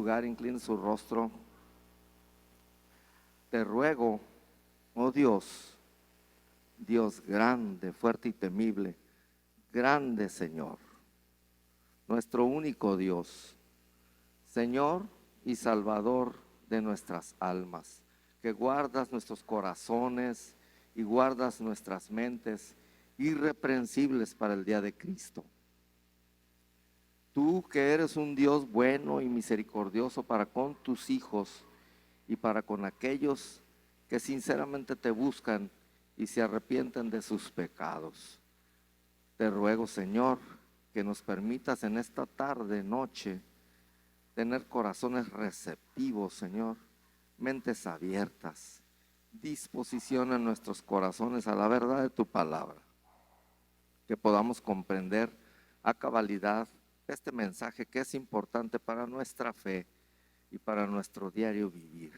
lugar, incline su rostro. Te ruego, oh Dios, Dios grande, fuerte y temible, grande Señor, nuestro único Dios, Señor y Salvador de nuestras almas, que guardas nuestros corazones y guardas nuestras mentes irreprensibles para el día de Cristo. Tú que eres un Dios bueno y misericordioso para con tus hijos y para con aquellos que sinceramente te buscan y se arrepienten de sus pecados. Te ruego, Señor, que nos permitas en esta tarde, noche, tener corazones receptivos, Señor, mentes abiertas, disposición en nuestros corazones a la verdad de tu palabra, que podamos comprender a cabalidad este mensaje que es importante para nuestra fe y para nuestro diario vivir.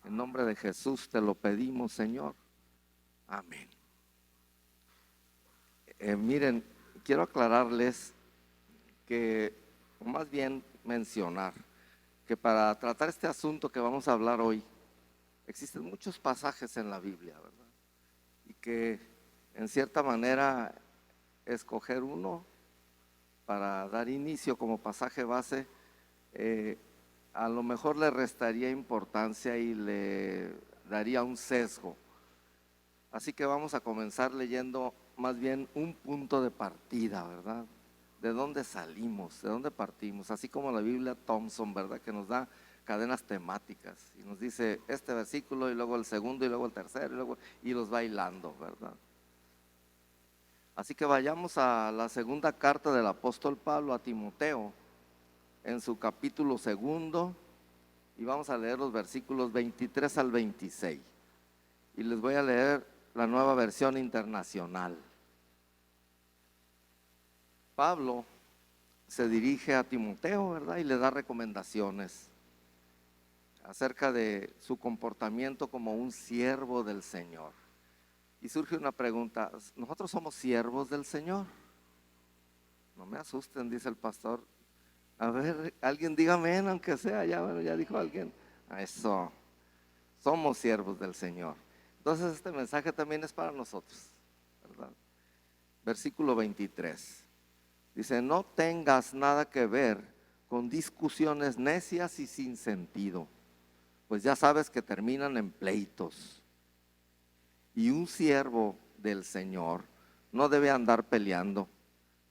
En nombre de Jesús te lo pedimos, Señor. Amén. Miren, quiero aclararles que, o más bien mencionar, que para tratar este asunto que vamos a hablar hoy, existen muchos pasajes en la Biblia, ¿verdad? Y que en cierta manera escoger uno para dar inicio como pasaje base, a lo mejor le restaría importancia y le daría un sesgo. Así que vamos a comenzar leyendo más bien un punto de partida, ¿verdad? ¿De dónde salimos? ¿De dónde partimos? Así como la Biblia Thompson, ¿verdad? Que nos da cadenas temáticas y nos dice este versículo y luego el segundo y luego el tercero y los va hilando, ¿verdad? Así que vayamos a la segunda carta del apóstol Pablo a Timoteo, en su capítulo 2, y vamos a leer los versículos 23 al 26. Y les voy a leer la Nueva Versión Internacional. Pablo se dirige a Timoteo, ¿verdad? Y le da recomendaciones acerca de su comportamiento como un siervo del Señor. Y surge una pregunta: ¿nosotros somos siervos del Señor? No me asusten, dice el pastor. A ver, alguien diga amén, aunque sea, ya, bueno, ya dijo alguien. Eso, somos siervos del Señor. Entonces este mensaje también es para nosotros, ¿verdad? Versículo 23. Dice: no tengas nada que ver con discusiones necias y sin sentido, pues ya sabes que terminan en pleitos. Y un siervo del Señor no debe andar peleando,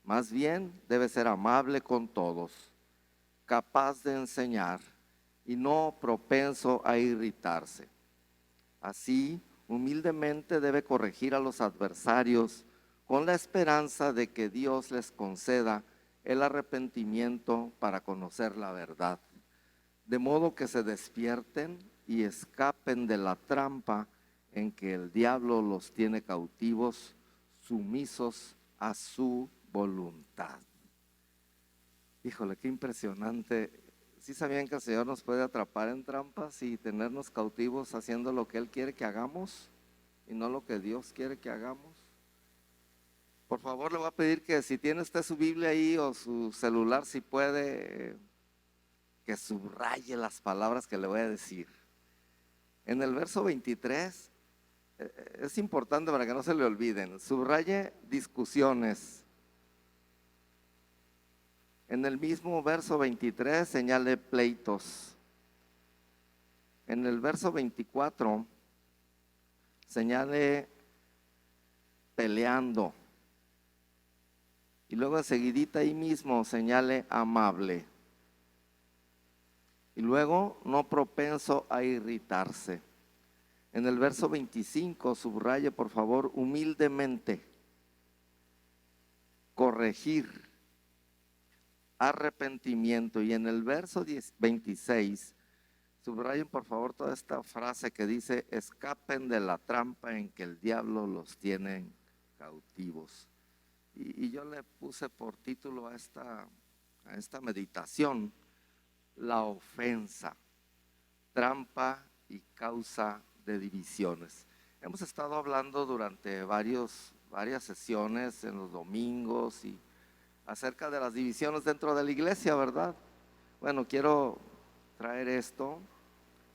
más bien debe ser amable con todos, capaz de enseñar y no propenso a irritarse. Así, humildemente debe corregir a los adversarios con la esperanza de que Dios les conceda el arrepentimiento para conocer la verdad, de modo que se despierten y escapen de la trampa en que el diablo los tiene cautivos, sumisos a su voluntad. Híjole, qué impresionante. ¿Sí sabían que el Señor nos puede atrapar en trampas y tenernos cautivos haciendo lo que Él quiere que hagamos y no lo que Dios quiere que hagamos? Por favor, le voy a pedir que si tiene usted su Biblia ahí o su celular, si puede, que subraye las palabras que le voy a decir. En el verso 23, es importante para que no se le olviden, subraye discusiones. En el mismo verso 23 señale pleitos. En el verso 24 señale peleando. Y luego enseguidita ahí mismo señale amable. Y luego no propenso a irritarse. En el verso 25 subraye por favor humildemente, corregir, arrepentimiento. Y en el verso 26 subrayen por favor toda esta frase que dice: escapen de la trampa en que el diablo los tiene cautivos. Y yo le puse por título a esta meditación: la ofensa, trampa y causa de divisiones. Hemos estado hablando durante varias sesiones en los domingos y acerca de las divisiones dentro de la iglesia, ¿verdad? Bueno, quiero traer esto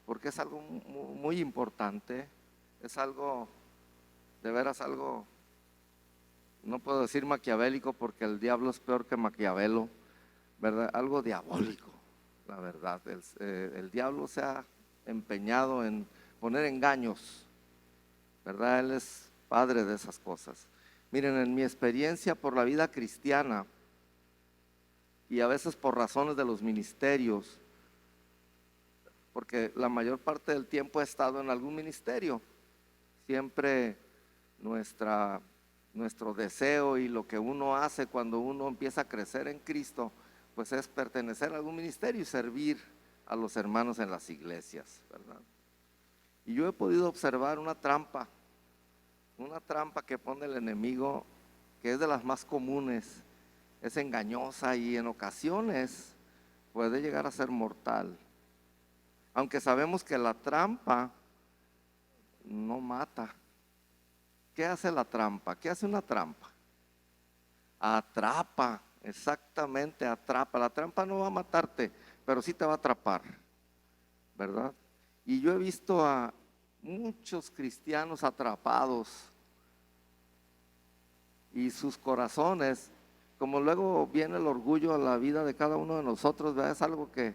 porque es algo muy importante, es algo, de veras algo, no puedo decir maquiavélico porque el diablo es peor que Maquiavelo, ¿verdad? Algo diabólico, la verdad. El diablo se ha empeñado en poner engaños, ¿verdad? Él es padre de esas cosas. Miren, en mi experiencia por la vida cristiana y a veces por razones de los ministerios, porque la mayor parte del tiempo he estado en algún ministerio, siempre nuestro deseo y lo que uno hace cuando uno empieza a crecer en Cristo, pues es pertenecer a algún ministerio y servir a los hermanos en las iglesias, ¿verdad? Y yo he podido observar una trampa que pone el enemigo, que es de las más comunes, es engañosa y en ocasiones puede llegar a ser mortal. Aunque sabemos que la trampa no mata. ¿Qué hace la trampa? ¿Qué hace una trampa? Atrapa, exactamente, atrapa. La trampa no va a matarte, pero sí te va a atrapar, ¿verdad? Y yo he visto a muchos cristianos atrapados y sus corazones, como luego viene el orgullo a la vida de cada uno de nosotros, ¿verdad? Es algo que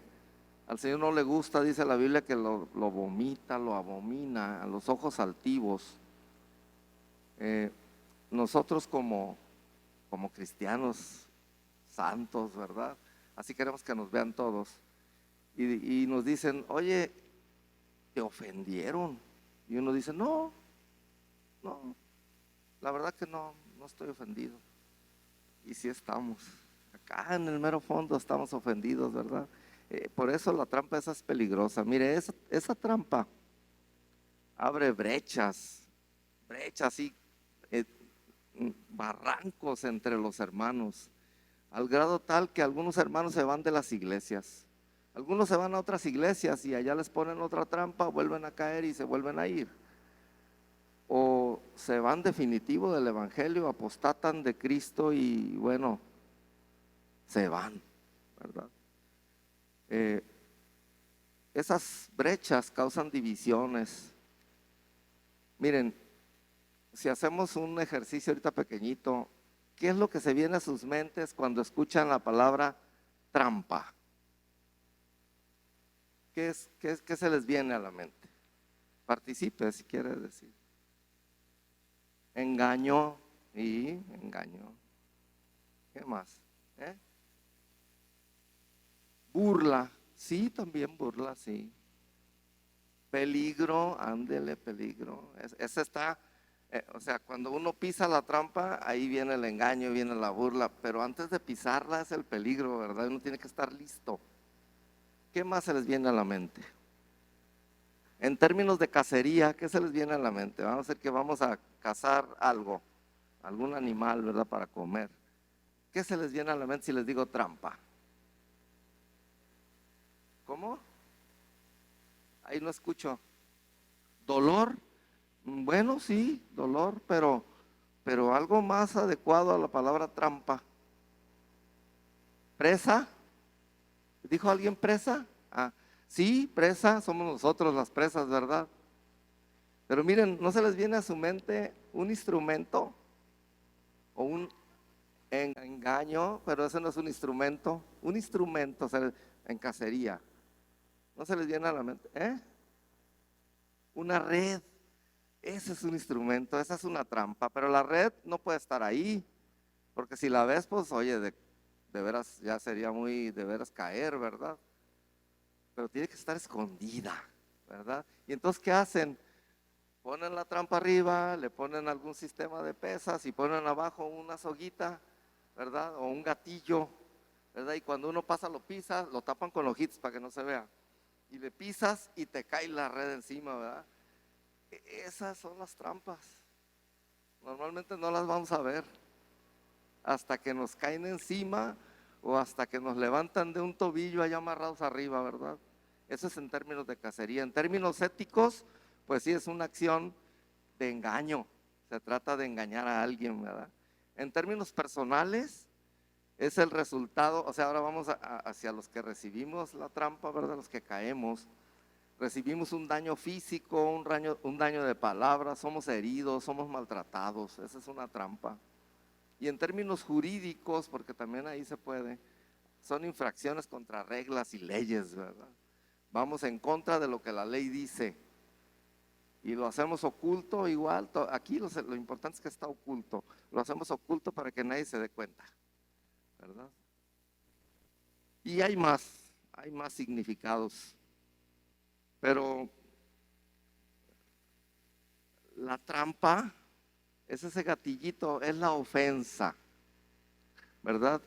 al Señor no le gusta, dice la Biblia, que lo vomita, lo abomina, a los ojos altivos. Nosotros como cristianos santos, ¿verdad? Así queremos que nos vean todos. Y nos dicen, oye, te ofendieron. Y uno dice, no, la verdad que no estoy ofendido. Y sí estamos, acá en el mero fondo estamos ofendidos, ¿verdad? Por eso la trampa esa es peligrosa. Mire, esa trampa abre brechas y barrancos entre los hermanos, al grado tal que algunos hermanos se van de las iglesias. Algunos se van a otras iglesias y allá les ponen otra trampa, vuelven a caer y se vuelven a ir. O se van definitivo del evangelio, apostatan de Cristo y bueno, se van, ¿verdad? Esas brechas causan divisiones. Miren, si hacemos un ejercicio ahorita pequeñito, ¿qué es lo que se viene a sus mentes cuando escuchan la palabra trampa? ¿Qué se les viene a la mente? Participe si quiere decir. Engaño y engaño. ¿Qué más? Burla, sí, también burla, sí. Peligro, ándele, peligro. Ese está, o sea, cuando uno pisa la trampa, ahí viene el engaño, viene la burla, pero antes de pisarla es el peligro, ¿verdad? Uno tiene que estar listo. ¿Qué más se les viene a la mente? En términos de cacería, ¿qué se les viene a la mente? Vamos a decir que vamos a cazar algo, algún animal, ¿verdad? Para comer. ¿Qué se les viene a la mente si les digo trampa? ¿Cómo? Ahí no escucho. ¿Dolor? Bueno, sí, dolor, pero algo más adecuado a la palabra trampa. ¿Presa? ¿Dijo alguien presa? Ah, sí, presa, somos nosotros las presas, ¿verdad? Pero miren, ¿no se les viene a su mente un instrumento o un engaño? Pero ese no es un instrumento, o sea, en cacería. ¿No se les viene a la mente? Una red. Ese es un instrumento, esa es una trampa, pero la red no puede estar ahí, porque si la ves, pues oye, de veras ya sería muy de veras caer, ¿verdad? Pero tiene que estar escondida, ¿verdad? Y entonces, ¿qué hacen? Ponen la trampa arriba, le ponen algún sistema de pesas y ponen abajo una soguita, ¿verdad? O un gatillo, ¿verdad? Y cuando uno pasa lo pisa, lo tapan con ojitos para que no se vea. Y le pisas y te cae la red encima, ¿verdad? Esas son las trampas. Normalmente no las vamos a ver hasta que nos caen encima o hasta que nos levantan de un tobillo allá amarrados arriba, ¿verdad? Eso es en términos de cacería. En términos éticos, pues sí es una acción de engaño. Se trata de engañar a alguien, ¿verdad? En términos personales, Es el resultado, o sea, ahora vamos hacia los que recibimos la trampa, ¿verdad? Los que caemos. Recibimos un daño físico, un daño de palabras, somos heridos, somos maltratados. Esa es una trampa. Y en términos jurídicos, porque también ahí se puede, son infracciones contra reglas y leyes, ¿verdad? Vamos en contra de lo que la ley dice y lo hacemos oculto igual. Aquí lo importante es que está oculto. Lo hacemos oculto para que nadie se dé cuenta, ¿verdad? Y hay más significados. Pero la trampa es ese gatillito, es la ofensa, ¿verdad?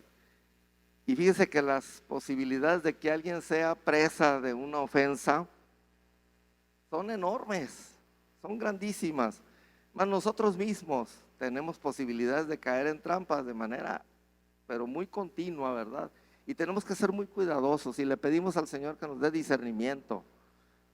Y fíjese que las posibilidades de que alguien sea presa de una ofensa son enormes, son grandísimas. Más nosotros mismos tenemos posibilidades de caer en trampas de manera, pero muy continua, ¿verdad? Y tenemos que ser muy cuidadosos y le pedimos al Señor que nos dé discernimiento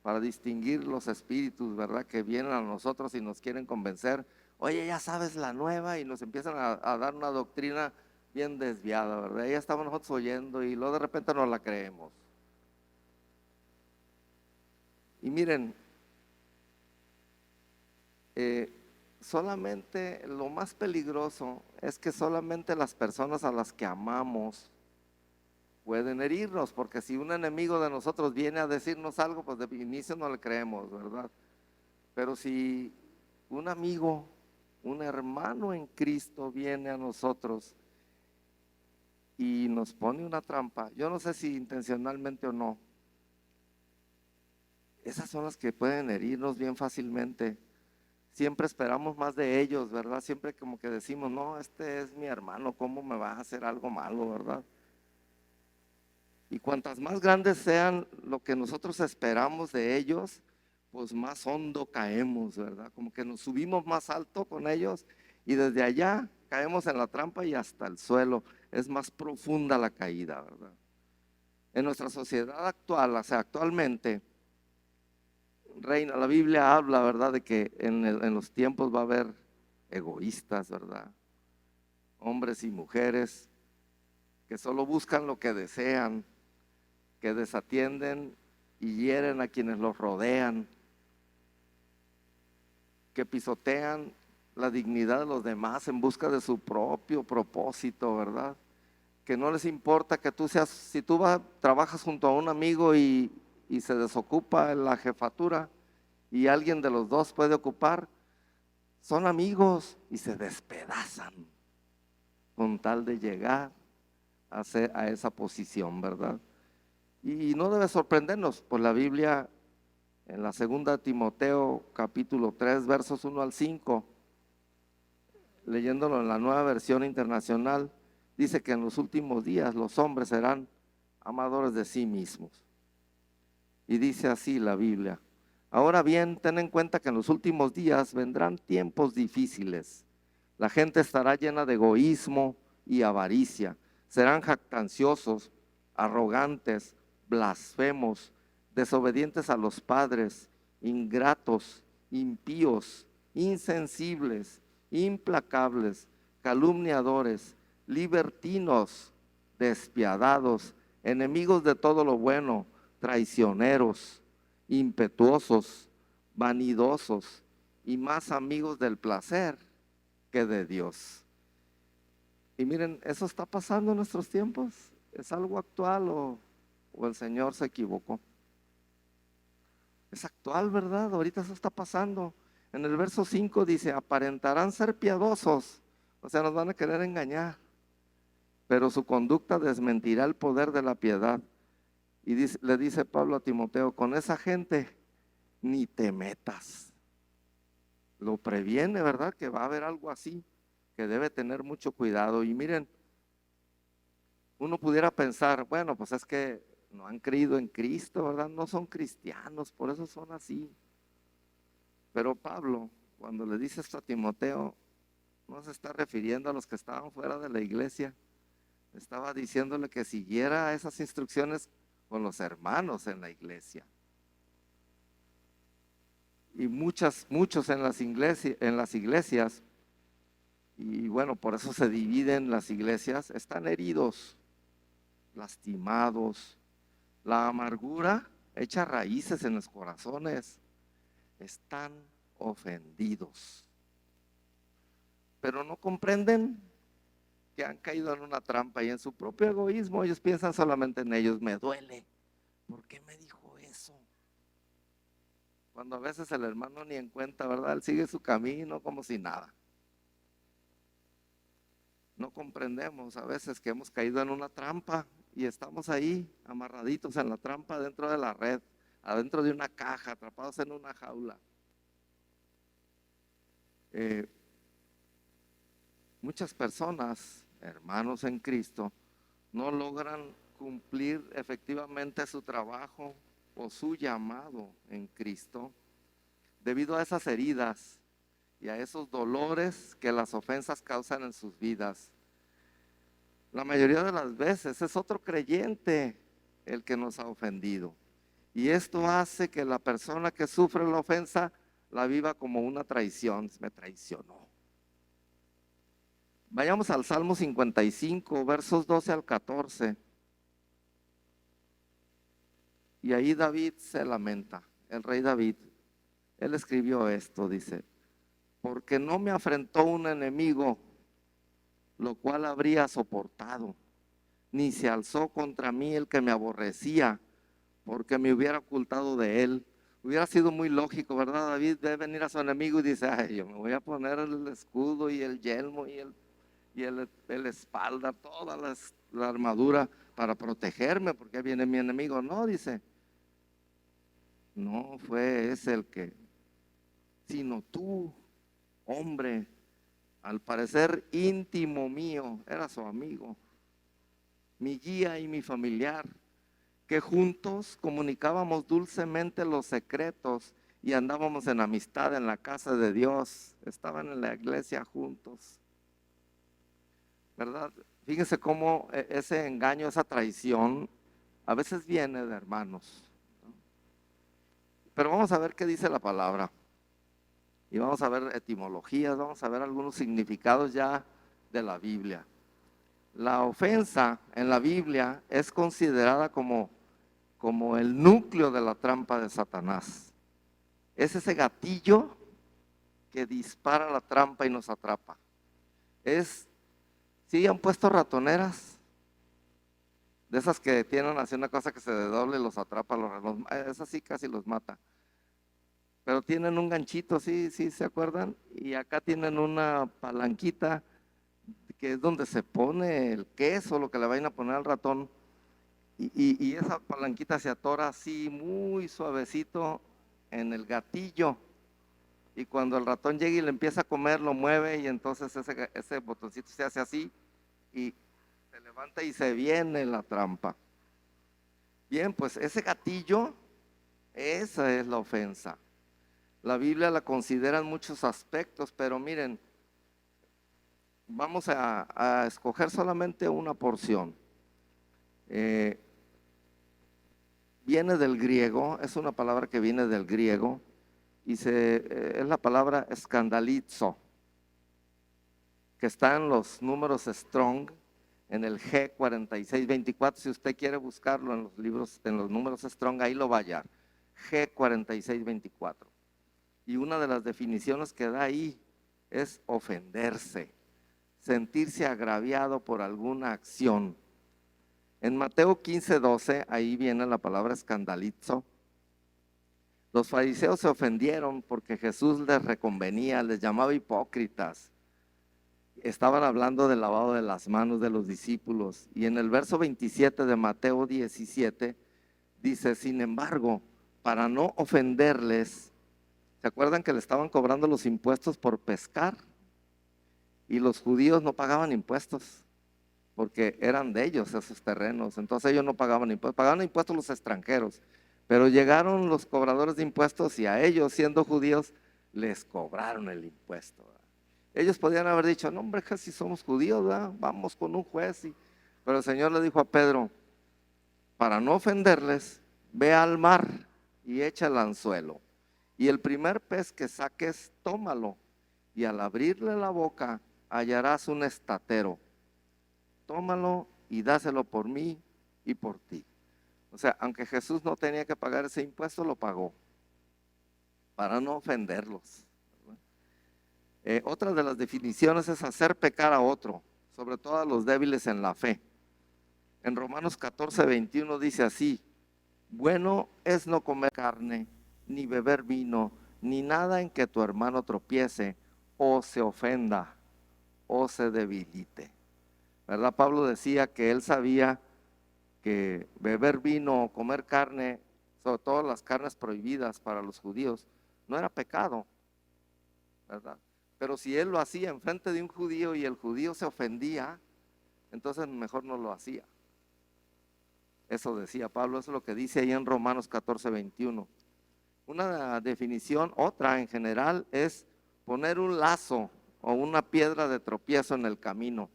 para distinguir los espíritus, ¿verdad? Que vienen a nosotros y nos quieren convencer. Oye, ya sabes la nueva, y nos empiezan a dar una doctrina bien desviada, ¿verdad? Ya estamos nosotros oyendo y luego de repente no la creemos. Y miren, solamente lo más peligroso es que solamente las personas a las que amamos pueden herirnos, porque si un enemigo de nosotros viene a decirnos algo, pues de inicio no le creemos, ¿verdad? Pero si un amigo, un hermano en Cristo viene a nosotros y nos pone una trampa, yo no sé si intencionalmente o no, esas son las que pueden herirnos bien fácilmente. Siempre esperamos más de ellos, ¿verdad? Siempre como que decimos, no, este es mi hermano, ¿cómo me va a hacer algo malo, verdad? Y cuantas más grandes sean lo que nosotros esperamos de ellos, pues más hondo caemos, ¿verdad? Como que nos subimos más alto con ellos y desde allá caemos en la trampa y hasta el suelo. Es más profunda la caída, ¿verdad? En nuestra sociedad actual, o sea, actualmente, reina, la Biblia habla, ¿verdad? De que en los tiempos va a haber egoístas, ¿verdad? Hombres y mujeres que solo buscan lo que desean, que desatienden y hieren a quienes los rodean, que pisotean la dignidad de los demás en busca de su propio propósito, ¿verdad? Que no les importa que tú seas, si tú trabajas junto a un amigo y se desocupa en la jefatura y alguien de los dos puede ocupar, son amigos y se despedazan con tal de llegar a esa posición, ¿verdad? Y no debe sorprendernos, pues la Biblia en la segunda Timoteo capítulo 3 versos 1 al 5, leyéndolo en la Nueva Versión Internacional, dice que en los últimos días los hombres serán amadores de sí mismos. Y dice así la Biblia: ahora bien, ten en cuenta que en los últimos días vendrán tiempos difíciles. La gente estará llena de egoísmo y avaricia. Serán jactanciosos, arrogantes, blasfemos, desobedientes a los padres, ingratos, impíos, insensibles, implacables, calumniadores, libertinos, despiadados, enemigos de todo lo bueno, traicioneros, impetuosos, vanidosos y más amigos del placer que de Dios. Y miren, eso está pasando en nuestros tiempos. ¿Es algo actual o el Señor se equivocó? Es actual, ¿verdad? Ahorita eso está pasando. En el verso 5 dice: aparentarán ser piadosos, o sea, nos van a querer engañar, pero su conducta desmentirá el poder de la piedad. Y le dice Pablo a Timoteo: con esa gente ni te metas. Lo previene, ¿verdad? Que va a haber algo así, que debe tener mucho cuidado. Y miren, uno pudiera pensar, bueno, pues es que no han creído en Cristo, ¿verdad? No son cristianos, por eso son así. Pero Pablo, cuando le dice esto a Timoteo, no se está refiriendo a los que estaban fuera de la iglesia. Estaba diciéndole que siguiera esas instrucciones con los hermanos en la iglesia. Y muchos en las iglesias Y bueno, por eso se dividen las iglesias, están heridos, lastimados. La amargura echa raíces en los corazones, están ofendidos, pero no comprenden que han caído en una trampa y en su propio egoísmo ellos piensan solamente en ellos. Me duele, ¿por qué me dijo eso? Cuando a veces el hermano ni en cuenta, ¿verdad? Él sigue su camino como si nada. No comprendemos a veces que hemos caído en una trampa y estamos ahí amarraditos en la trampa, dentro de la red, adentro de una caja, atrapados en una jaula. Muchas personas, hermanos en Cristo, no logran cumplir efectivamente su trabajo o su llamado en Cristo debido a esas heridas y a esos dolores que las ofensas causan en sus vidas. La mayoría de las veces es otro creyente el que nos ha ofendido. Y esto hace que la persona que sufre la ofensa la viva como una traición. Me traicionó. Vayamos al Salmo 55, versos 12 al 14. Y ahí David se lamenta, el rey David. Él escribió esto, dice: porque no me afrentó un enemigo, lo cual habría soportado, ni se alzó contra mí el que me aborrecía, porque me hubiera ocultado de él. Hubiera sido muy lógico, ¿verdad? David ve venir a su enemigo y dice: ay, yo me voy a poner el escudo y el yelmo y el espalda, toda la armadura para protegerme, porque viene mi enemigo. No, dice, no fue ese el que, sino tú, hombre, al parecer íntimo mío, era su amigo, mi guía y mi familiar, que juntos comunicábamos dulcemente los secretos y andábamos en amistad en la casa de Dios, estaban en la iglesia juntos, ¿verdad? Fíjense cómo ese engaño, esa traición, a veces viene de hermanos. Pero vamos a ver qué dice la palabra. Y vamos a ver etimologías, vamos a ver algunos significados ya de la Biblia. La ofensa en la Biblia es considerada como el núcleo de la trampa de Satanás. Es ese gatillo que dispara la trampa y nos atrapa. ¿Sí han puesto ratoneras? De esas que tienen así una cosa que se doble y los atrapa, esas sí casi los mata. Pero tienen un ganchito, sí, ¿se acuerdan? Y acá tienen una palanquita que es donde se pone el queso, lo que le vayan a poner al ratón. Y esa palanquita se atora así muy suavecito en el gatillo. Y cuando el ratón llega y le empieza a comer, lo mueve y entonces ese botoncito se hace así y se levanta y se viene la trampa. Bien, pues ese gatillo, esa es la ofensa. La Biblia la considera en muchos aspectos, pero miren, vamos a escoger solamente una porción. Viene del griego, es una palabra que viene del griego, y es la palabra escandalizo, que está en los números Strong, en el G4624. Si usted quiere buscarlo en los libros, en los números Strong, ahí lo va a hallar, G4624. Y una de las definiciones que da ahí es ofenderse, sentirse agraviado por alguna acción. En Mateo 15:12, ahí viene la palabra escandalizo. Los fariseos se ofendieron porque Jesús les reconvenía, les llamaba hipócritas. Estaban hablando del lavado de las manos de los discípulos. Y en el verso 27 de Mateo 17 dice: sin embargo, para no ofenderles, ¿se acuerdan que le estaban cobrando los impuestos por pescar? Y los judíos no pagaban impuestos porque eran de ellos esos terrenos. Entonces ellos no pagaban impuestos los extranjeros. Pero llegaron los cobradores de impuestos y a ellos, siendo judíos, les cobraron el impuesto. Ellos podían haber dicho: no, hombre, si somos judíos, ¿verdad? Vamos con un juez. Pero el Señor le dijo a Pedro: para no ofenderles, ve al mar y echa el anzuelo. Y el primer pez que saques, tómalo. Y al abrirle la boca, hallarás un estatero. Tómalo y dáselo por mí y por ti. O sea, aunque Jesús no tenía que pagar ese impuesto, lo pagó para no ofenderlos. Otra de las definiciones es hacer pecar a otro, sobre todo a los débiles en la fe. En Romanos 14:21 dice así: bueno es no comer carne, ni beber vino, ni nada en que tu hermano tropiece, o se ofenda, o se debilite. ¿Verdad? Pablo decía que él sabía que beber vino o comer carne, sobre todo las carnes prohibidas para los judíos, no era pecado, ¿verdad? Pero si él lo hacía en frente de un judío y el judío se ofendía, entonces mejor no lo hacía. Eso decía Pablo, eso es lo que dice ahí en Romanos 14:21. Una definición, otra en general, es poner un lazo o una piedra de tropiezo en el camino.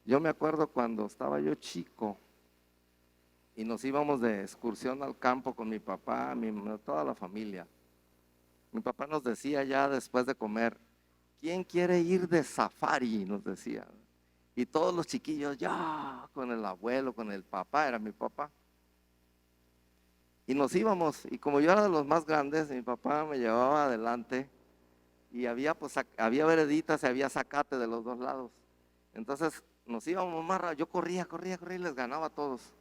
Yo me acuerdo cuando estaba yo chico y nos íbamos de excursión al campo con mi papá, toda la familia. Mi papá nos decía ya después de comer: ¿quién quiere ir de safari? Nos decía. Y todos los chiquillos, ya, con el abuelo, con el papá, era mi papá. Y nos íbamos, y como yo era de los más grandes, mi papá me llevaba adelante, y había vereditas y había zacate de los dos lados. Entonces nos íbamos más rápido, yo corría y les ganaba a todos.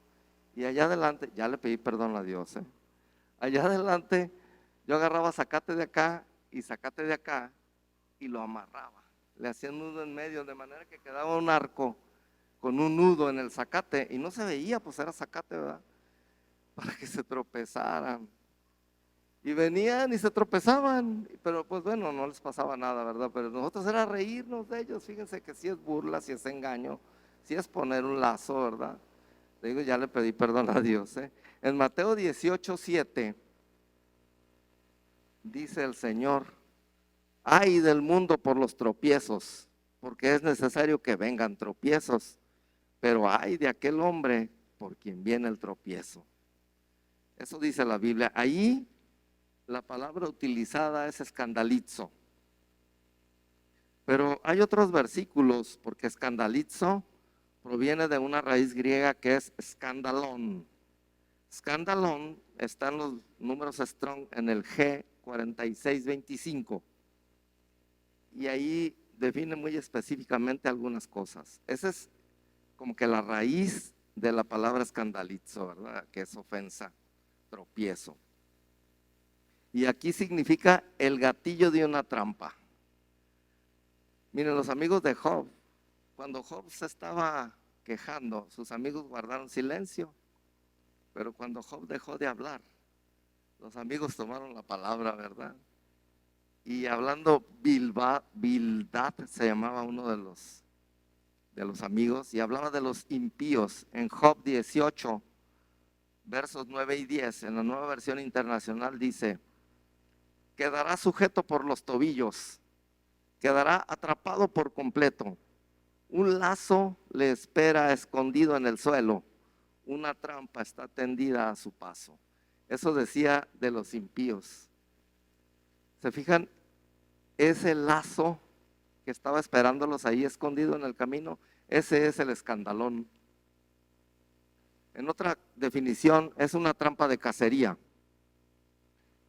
Y allá adelante, ya le pedí perdón a Dios, allá adelante yo agarraba zacate de acá y zacate de acá y lo amarraba. Le hacía un nudo en medio, de manera que quedaba un arco con un nudo en el zacate y no se veía, pues era zacate, ¿verdad? Para que se tropezaran. Y venían y se tropezaban, pero pues bueno, no les pasaba nada, ¿verdad? Pero nosotros era reírnos de ellos. Fíjense que si es burla, si es engaño, si es poner un lazo, ¿verdad? Le digo, ya le pedí perdón a Dios, En Mateo 18:7 dice el Señor: ay del mundo por los tropiezos, porque es necesario que vengan tropiezos, pero ay de aquel hombre por quien viene el tropiezo. Eso dice la Biblia. Ahí la palabra utilizada es escandalizo. Pero hay otros versículos, porque escandalizo proviene de una raíz griega que es escandalón. Escandalón está en los números strong en el G4625. Y ahí define muy específicamente algunas cosas. Esa es como que la raíz de la palabra escandalizo, ¿verdad? Que es ofensa, tropiezo. Y aquí significa el gatillo de una trampa. Miren, los amigos de Job, cuando Job se estaba quejando, sus amigos guardaron silencio, pero cuando Job dejó de hablar, los amigos tomaron la palabra, ¿verdad? Y hablando Bildad, se llamaba uno de los amigos, y hablaba de los impíos en Job 18, versos 9 y 10, en la Nueva Versión Internacional dice: quedará sujeto por los tobillos, quedará atrapado por completo. Un lazo le espera escondido en el suelo, una trampa está tendida a su paso. Eso decía de los impíos. ¿Se fijan? Ese lazo que estaba esperándolos ahí escondido en el camino, ese es el escandalón. En otra definición, es una trampa de cacería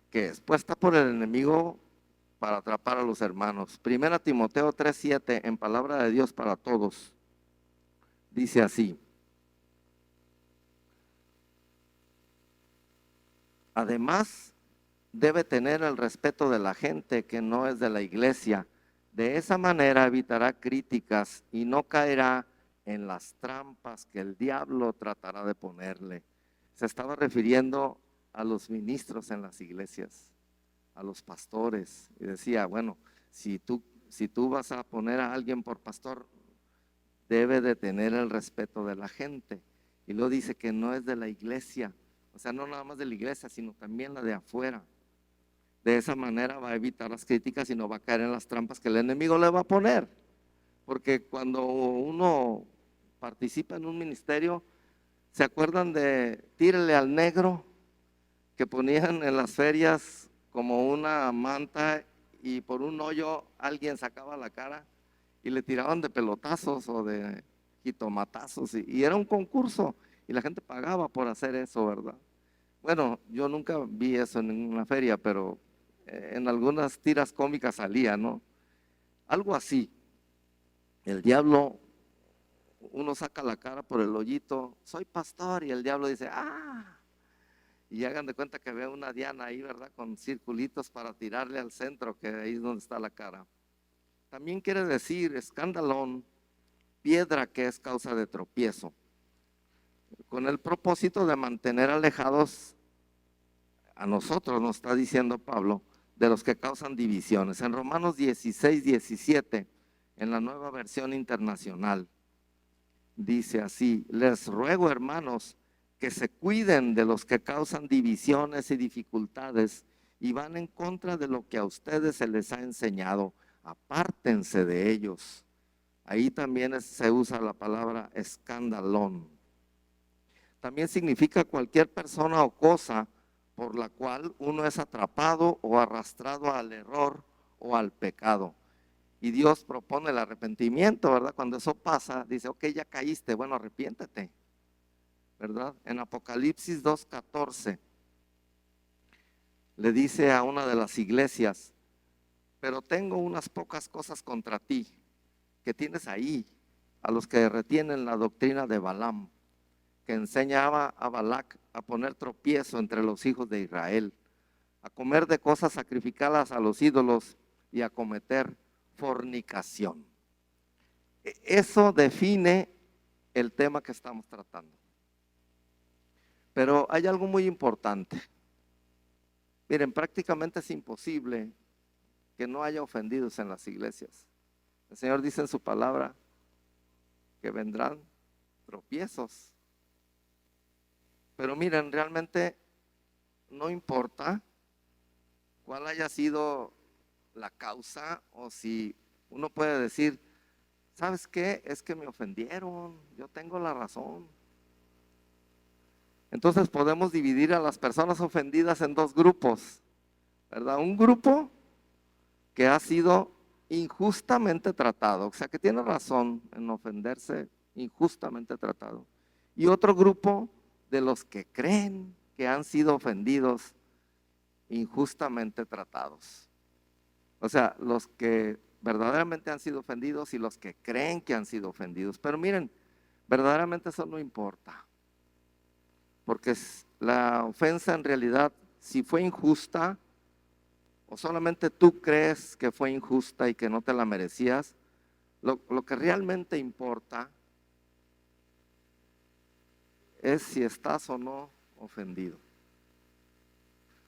que es puesta por el enemigo para atrapar a los hermanos. 1 Timoteo 3:7, en palabra de Dios para todos, dice así: además, debe tener el respeto de la gente que no es de la iglesia. De esa manera evitará críticas y no caerá en las trampas que el diablo tratará de ponerle. Se estaba refiriendo a los ministros en las iglesias, a los pastores, y decía, bueno, si tú vas a poner a alguien por pastor, debe de tener el respeto de la gente. Y luego dice que no es de la iglesia, o sea, no nada más de la iglesia, sino también la de afuera. De esa manera va a evitar las críticas y no va a caer en las trampas que el enemigo le va a poner. Porque cuando uno participa en un ministerio, ¿se acuerdan de tírele al negro que ponían en las ferias como una manta y por un hoyo alguien sacaba la cara y le tiraban de pelotazos o de jitomatazos y era un concurso y la gente pagaba por hacer eso, ¿verdad? Bueno, yo nunca vi eso en ninguna feria, pero en algunas tiras cómicas salía, ¿no? Algo así. El diablo, uno saca la cara por el hoyito, soy pastor, y el diablo dice, ¡ah! Y hagan de cuenta que ve una diana ahí, ¿verdad? Con circulitos para tirarle al centro, que ahí es donde está la cara. También quiere decir escandalón, piedra que es causa de tropiezo, con el propósito de mantener alejados a nosotros, nos está diciendo Pablo, de los que causan divisiones. En Romanos 16:17, en la Nueva Versión Internacional, dice así: les ruego, hermanos, que se cuiden de los que causan divisiones y dificultades y van en contra de lo que a ustedes se les ha enseñado. Apártense de ellos. Ahí también se usa la palabra escandalón. También significa cualquier persona o cosa por la cual uno es atrapado o arrastrado al error o al pecado. Y Dios propone el arrepentimiento, ¿verdad? Cuando eso pasa, dice, ok, ya caíste, bueno, arrepiéntete, ¿verdad? En Apocalipsis 2:14 le dice a una de las iglesias, pero tengo unas pocas cosas contra ti, que tienes ahí, a los que retienen la doctrina de Balaam, que enseñaba a Balac a poner tropiezo entre los hijos de Israel, a comer de cosas sacrificadas a los ídolos y a cometer fornicación. Eso define el tema que estamos tratando. Pero hay algo muy importante. Miren, prácticamente es imposible que no haya ofendidos en las iglesias. El Señor dice en su palabra que vendrán tropiezos. Pero miren, realmente no importa cuál haya sido la causa, o si uno puede decir, ¿sabes qué? Es que me ofendieron, yo tengo la razón. Entonces podemos dividir a las personas ofendidas en dos grupos, ¿verdad? Un grupo que ha sido injustamente tratado, o sea, que tiene razón en ofenderse, injustamente tratado. Y otro grupo de los que creen que han sido ofendidos, injustamente tratados. O sea, los que verdaderamente han sido ofendidos y los que creen que han sido ofendidos. Pero miren, verdaderamente eso no importa. Porque la ofensa en realidad, si fue injusta, o solamente tú crees que fue injusta y que no te la merecías, lo que realmente importa es si estás o no ofendido.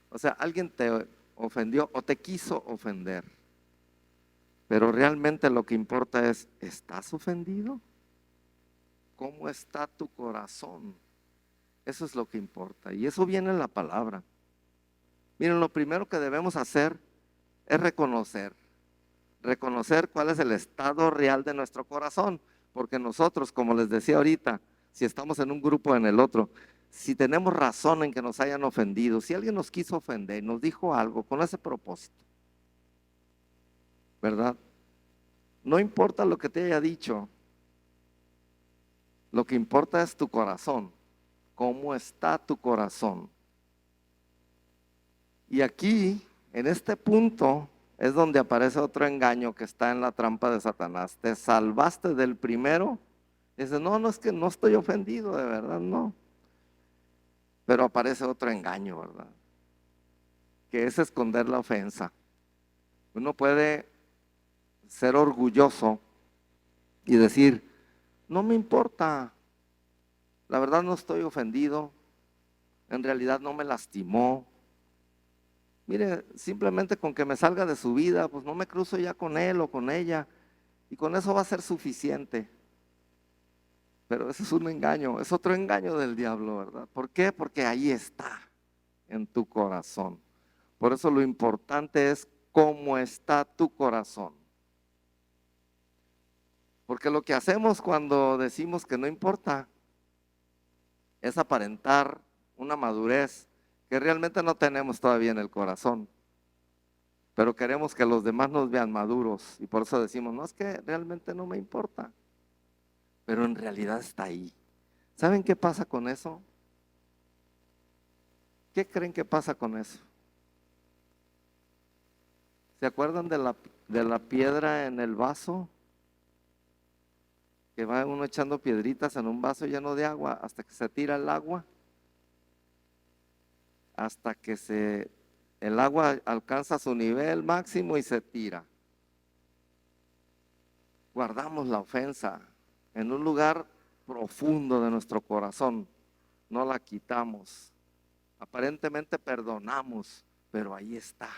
O sea, alguien te ofendió o te quiso ofender, pero realmente lo que importa es, ¿estás ofendido? ¿Cómo está tu corazón? Eso es lo que importa, y eso viene en la palabra. Miren, lo primero que debemos hacer es reconocer cuál es el estado real de nuestro corazón, porque nosotros, como les decía ahorita, si estamos en un grupo o en el otro, si tenemos razón en que nos hayan ofendido, si alguien nos quiso ofender, nos dijo algo con ese propósito, ¿verdad? No importa lo que te haya dicho, lo que importa es tu corazón, cómo está tu corazón. Y aquí, en este punto, es donde aparece otro engaño que está en la trampa de Satanás. Te salvaste del primero. Dices, no, no es que no estoy ofendido, de verdad, no. Pero aparece otro engaño, ¿verdad? Que es esconder la ofensa. Uno puede ser orgulloso y decir, no me importa, la verdad no estoy ofendido, en realidad no me lastimó. Mire, simplemente con que me salga de su vida, pues no me cruzo ya con él o con ella, y con eso va a ser suficiente. Pero eso es un engaño, es otro engaño del diablo, ¿verdad? ¿Por qué? Porque ahí está, en tu corazón. Por eso lo importante es cómo está tu corazón. Porque lo que hacemos cuando decimos que no importa es aparentar una madurez que realmente no tenemos todavía en el corazón. pero queremos que los demás nos vean maduros y por eso decimos, no, es que realmente no me importa, pero en realidad está ahí. ¿Saben qué pasa con eso? ¿Qué creen que pasa con eso? ¿Se acuerdan de la piedra en el vaso? Que va uno echando piedritas en un vaso lleno de agua hasta que se tira el agua, hasta que el agua alcanza su nivel máximo y se tira. Guardamos la ofensa en un lugar profundo de nuestro corazón, no la quitamos. Aparentemente perdonamos, pero ahí está.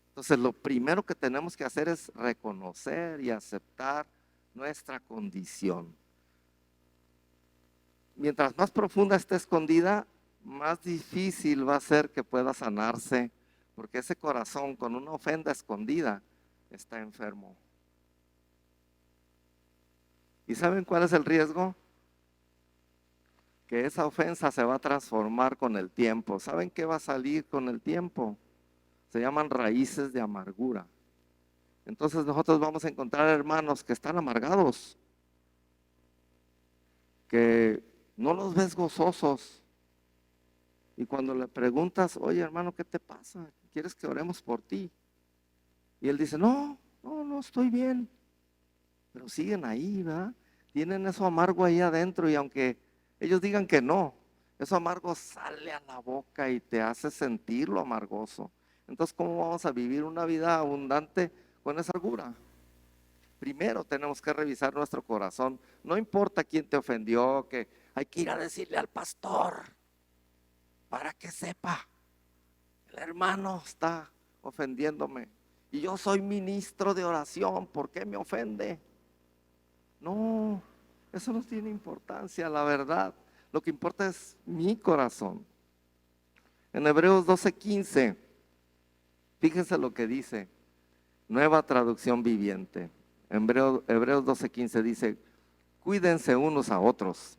Entonces lo primero que tenemos que hacer es reconocer y aceptar nuestra condición. Mientras más profunda esté escondida, más difícil va a ser que pueda sanarse, porque ese corazón con una ofensa escondida está enfermo. ¿Y saben cuál es el riesgo? Que esa ofensa se va a transformar con el tiempo. ¿Saben qué va a salir con el tiempo? Se llaman raíces de amargura. Entonces nosotros vamos a encontrar hermanos que están amargados, que no los ves gozosos. Y cuando le preguntas, oye hermano, ¿qué te pasa? ¿Quieres que oremos por ti? Y él dice, no, estoy bien. Pero siguen ahí, ¿verdad? Tienen eso amargo ahí adentro y aunque ellos digan que no, eso amargo sale a la boca y te hace sentir lo amargoso. Entonces, ¿cómo vamos a vivir una vida abundante con esa amargura? Primero tenemos que revisar nuestro corazón. No importa quién te ofendió, que hay que ir a decirle al pastor para que sepa, el hermano está ofendiéndome y yo soy ministro de oración, ¿por qué me ofende? No, eso no tiene importancia, la verdad. Lo que importa es mi corazón. En Hebreos 12:15, fíjense lo que dice, nueva traducción viviente. Hebreos 12:15 dice, cuídense unos a otros,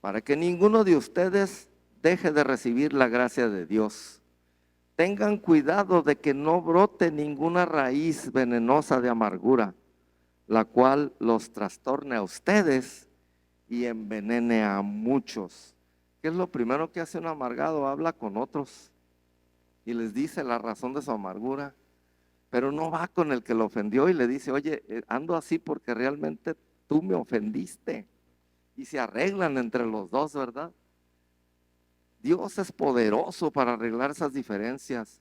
para que ninguno de ustedes deje de recibir la gracia de Dios. Tengan cuidado de que no brote ninguna raíz venenosa de amargura, la cual los trastorne a ustedes y envenene a muchos. ¿Qué es lo primero que hace un amargado? Habla con otros y les dice la razón de su amargura, pero no va con el que lo ofendió y le dice, oye, ando así porque realmente tú me ofendiste. Y se arreglan entre los dos, ¿verdad? Dios es poderoso para arreglar esas diferencias.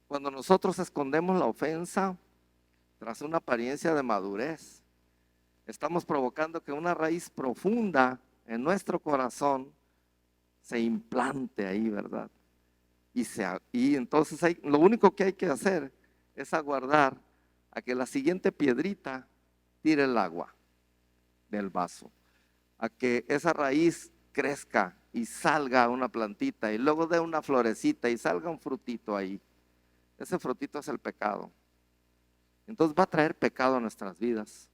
Cuando nosotros escondemos la ofensa tras una apariencia de madurez, estamos provocando que una raíz profunda en nuestro corazón se implante ahí, ¿verdad? Y entonces lo único que hay que hacer es aguardar a que la siguiente piedrita tire el agua del vaso, a que esa raíz crezca y salga una plantita y luego dé una florecita y salga un frutito ahí. Ese frutito es el pecado. Entonces va a traer pecado a nuestras vidas.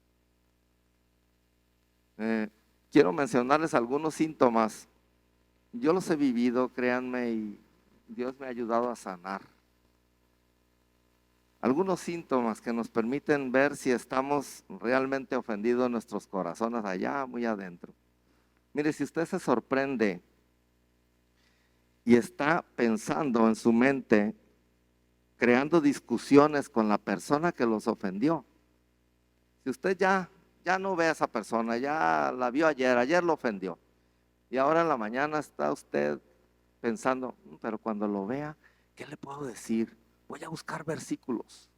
Quiero mencionarles algunos síntomas. Yo los he vivido, créanme, y Dios me ha ayudado a sanar. Algunos síntomas que nos permiten ver si estamos realmente ofendidos en nuestros corazones allá, muy adentro. Mire, si usted se sorprende y está pensando en su mente, creando discusiones con la persona que los ofendió, si usted ya no ve a esa persona, ya la vio ayer lo ofendió, y ahora en la mañana está usted pensando, pero cuando lo vea, ¿qué le puedo decir? Voy a buscar versículos.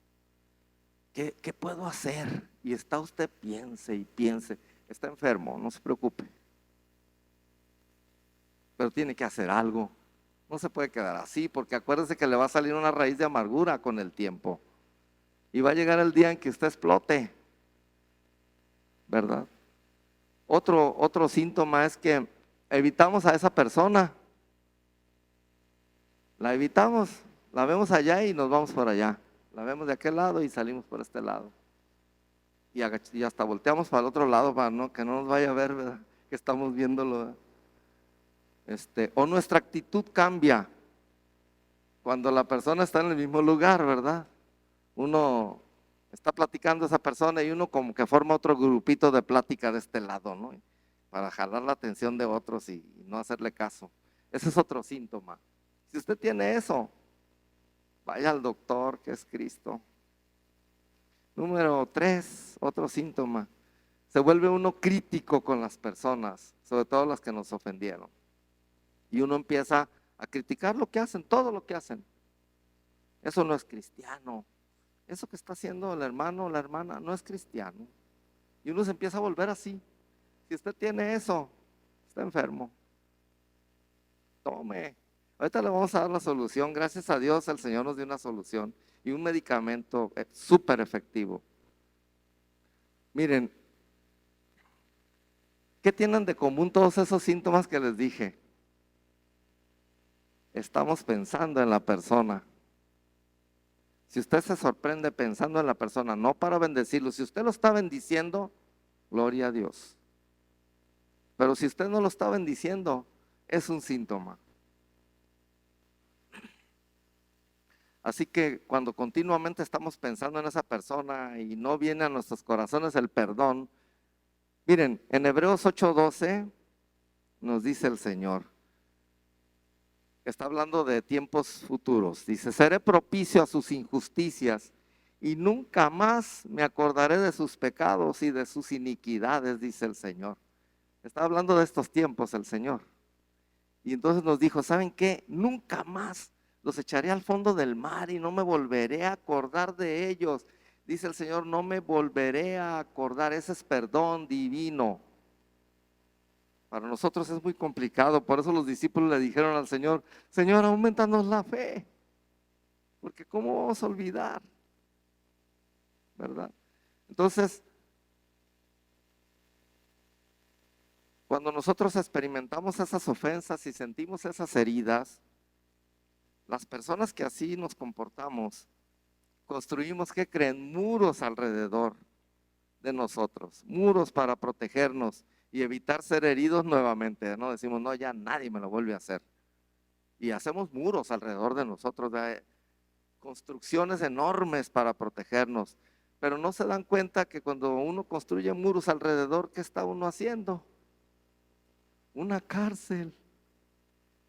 ¿Qué puedo hacer? Y está usted piense y piense. Está enfermo, no se preocupe. Pero tiene que hacer algo. No se puede quedar así, porque acuérdese que le va a salir una raíz de amargura con el tiempo. Y va a llegar el día en que usted explote, ¿verdad? Otro síntoma es que evitamos a esa persona. La evitamos, la vemos allá y nos vamos por allá. La vemos de aquel lado y salimos por este lado. Y hasta volteamos para el otro lado para que no nos vaya a ver, ¿verdad? Que estamos viéndolo. O nuestra actitud cambia. Cuando la persona está en el mismo lugar, ¿verdad? Uno está platicando a esa persona y uno como que forma otro grupito de plática de este lado, ¿no? Para jalar la atención de otros y no hacerle caso. Ese es otro síntoma. Si usted tiene eso, vaya al doctor, que es Cristo. Número 3, otro síntoma. Se vuelve uno crítico con las personas, sobre todo las que nos ofendieron. Y uno empieza a criticar lo que hacen, todo lo que hacen. Eso no es cristiano. Eso que está haciendo el hermano o la hermana no es cristiano. Y uno se empieza a volver así. Si usted tiene eso, está enfermo. Tome. Ahorita le vamos a dar la solución. Gracias a Dios el Señor nos dio una solución y un medicamento súper efectivo. Miren, ¿qué tienen de común todos esos síntomas que les dije? Estamos pensando en la persona. Si usted se sorprende pensando en la persona, no para bendecirlo, si usted lo está bendiciendo, gloria a Dios. Pero si usted no lo está bendiciendo, es un síntoma. Así que cuando continuamente estamos pensando en esa persona y no viene a nuestros corazones el perdón, miren, en Hebreos 8:12 nos dice el Señor, está hablando de tiempos futuros, dice, seré propicio a sus injusticias y nunca más me acordaré de sus pecados y de sus iniquidades, dice el Señor. Está hablando de estos tiempos el Señor. Y entonces nos dijo, ¿saben qué? Nunca más los echaré al fondo del mar y no me volveré a acordar de ellos. Dice el Señor, no me volveré a acordar. Ese es perdón divino. Para nosotros es muy complicado. Por eso los discípulos le dijeron al Señor, Señor, aumentanos la fe. Porque ¿cómo vamos a olvidar? ¿Verdad? Entonces, cuando nosotros experimentamos esas ofensas y sentimos esas heridas, las personas que así nos comportamos, construimos, ¿qué creen? Muros alrededor de nosotros, muros para protegernos y evitar ser heridos nuevamente, ¿no? Decimos, no, ya nadie me lo vuelve a hacer. Y hacemos muros alrededor de nosotros, construcciones enormes para protegernos, pero no se dan cuenta que cuando uno construye muros alrededor, ¿qué está uno haciendo? Una cárcel.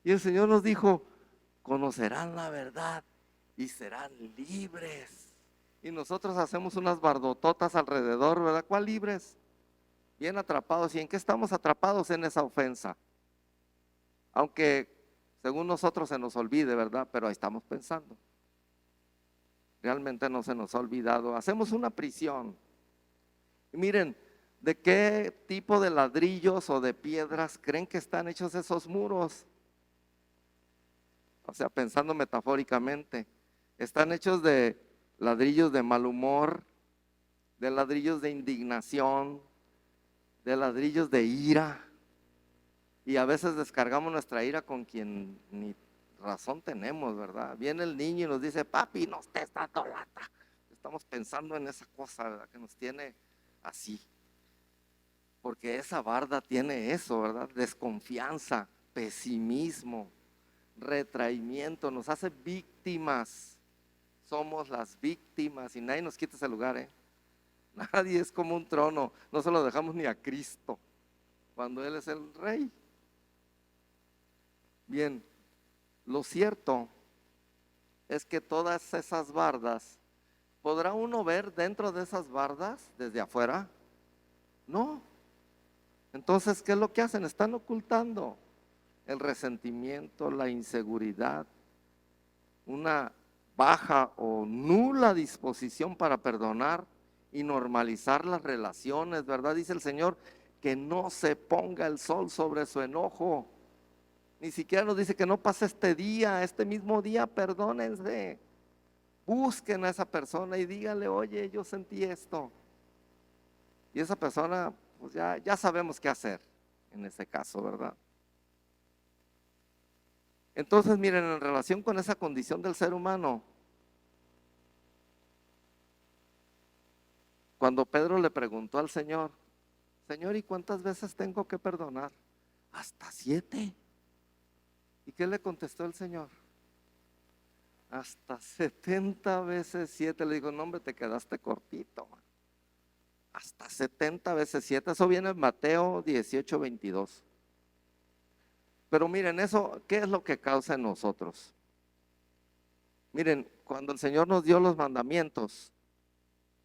Y el Señor nos dijo, conocerán la verdad y serán libres. Y nosotros hacemos unas bardototas alrededor, ¿verdad? ¿Cuál libres? Bien atrapados. ¿Y en qué estamos atrapados? En esa ofensa. Aunque según nosotros se nos olvide, ¿verdad? Pero ahí estamos pensando. Realmente no se nos ha olvidado. Hacemos una prisión. Y miren, ¿de qué tipo de ladrillos o de piedras creen que están hechos esos muros? O sea, pensando metafóricamente, están hechos de ladrillos de mal humor, de ladrillos de indignación, de ladrillos de ira. Y a veces descargamos nuestra ira con quien ni razón tenemos, ¿verdad? Viene el niño y nos dice, papi, no estés dando lata. Estamos pensando en esa cosa, ¿verdad? Que nos tiene así. Porque esa barda tiene eso, ¿verdad? Desconfianza, pesimismo, retraimiento, nos hace víctimas. Somos las víctimas y nadie nos quita ese lugar, ¿eh? Nadie es como un trono, no se lo dejamos ni a Cristo, cuando Él es el Rey. Bien, lo cierto es que todas esas bardas, ¿podrá uno ver dentro de esas bardas desde afuera? No. Entonces, ¿qué es lo que hacen? Están ocultando el resentimiento, la inseguridad, una baja o nula disposición para perdonar y normalizar las relaciones, ¿verdad? Dice el Señor que no se ponga el sol sobre su enojo. Ni siquiera nos dice que no pase este día, este mismo día, perdónense. Busquen a esa persona y díganle, oye, yo sentí esto. Y esa persona, pues ya sabemos qué hacer en ese caso, ¿verdad? Entonces, miren, en relación con esa condición del ser humano, cuando Pedro le preguntó al Señor, Señor, ¿y cuántas veces tengo que perdonar? Hasta 7. ¿Y qué le contestó el Señor? Hasta 70 veces 7 le dijo, no hombre, te quedaste cortito. Hasta 70 veces 7, eso viene en Mateo 18:22. Pero miren, eso, ¿qué es lo que causa en nosotros? Miren, cuando el Señor nos dio los mandamientos,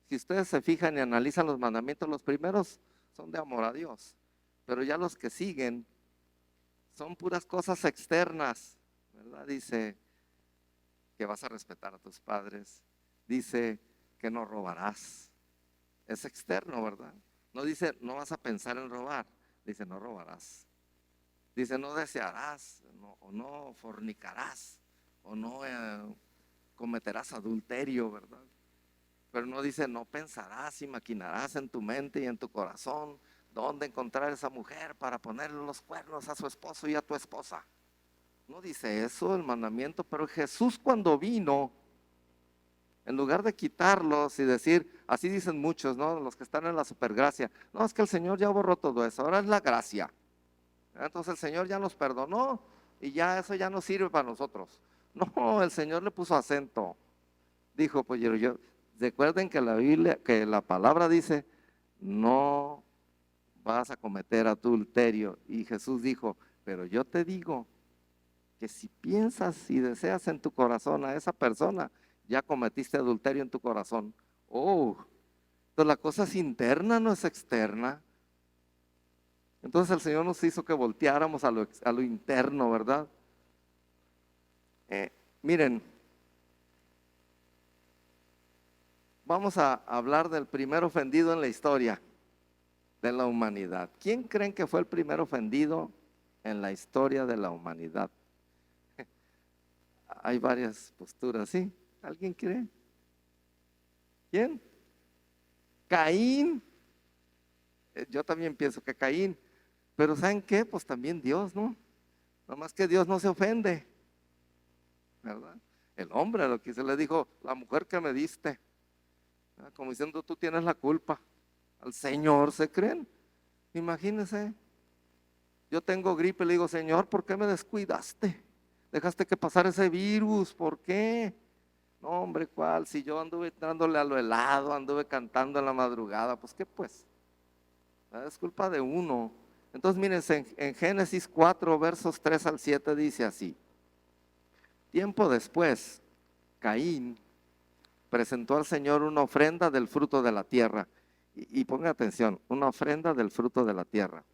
si ustedes se fijan y analizan los mandamientos, los primeros son de amor a Dios, pero ya los que siguen son puras cosas externas, ¿verdad? Dice que vas a respetar a tus padres, dice que no robarás, es externo, ¿verdad? No dice no vas a pensar en robar, dice no robarás, dice no desearás, o no fornicarás, o no cometerás adulterio, ¿verdad? Pero no dice, no pensarás y maquinarás en tu mente y en tu corazón dónde encontrar esa mujer para ponerle los cuernos a su esposo y a tu esposa. No dice eso el mandamiento, pero Jesús cuando vino, en lugar de quitarlos y decir, así dicen muchos, ¿no? Los que están en la supergracia, no, es que el Señor ya borró todo eso, ahora es la gracia. Entonces el Señor ya nos perdonó y ya eso ya no sirve para nosotros. No, el Señor le puso acento. Dijo, pues recuerden que la Biblia, que la palabra dice, no vas a cometer adulterio. Y Jesús dijo, pero yo te digo que si piensas y deseas en tu corazón a esa persona, ya cometiste adulterio en tu corazón. Oh, entonces la cosa es interna, no es externa. Entonces el Señor nos hizo que volteáramos a lo interno, ¿verdad? Miren, vamos a hablar del primer ofendido en la historia de la humanidad. ¿Quién creen que fue el primer ofendido en la historia de la humanidad? Hay varias posturas, ¿sí? ¿Alguien cree? ¿Quién? Caín. Yo también pienso que Caín. Pero ¿saben qué? Pues también Dios, ¿no? Nada más que Dios no se ofende, ¿verdad? El hombre lo que se le dijo, la mujer que me diste, ¿verdad? Como diciendo, tú tienes la culpa. Al Señor se creen. Imagínense, yo tengo gripe, le digo, Señor, ¿por qué me descuidaste? Dejaste que pasara ese virus, ¿por qué? No, hombre, ¿cuál? Si yo anduve dándole a lo helado, anduve cantando en la madrugada, pues qué pues, es culpa de uno. Entonces mírense, en Génesis 4, versos 3 al 7 dice así, tiempo después, Caín presentó al Señor una ofrenda del fruto de la tierra. Y ponga atención, una ofrenda del fruto de la tierra.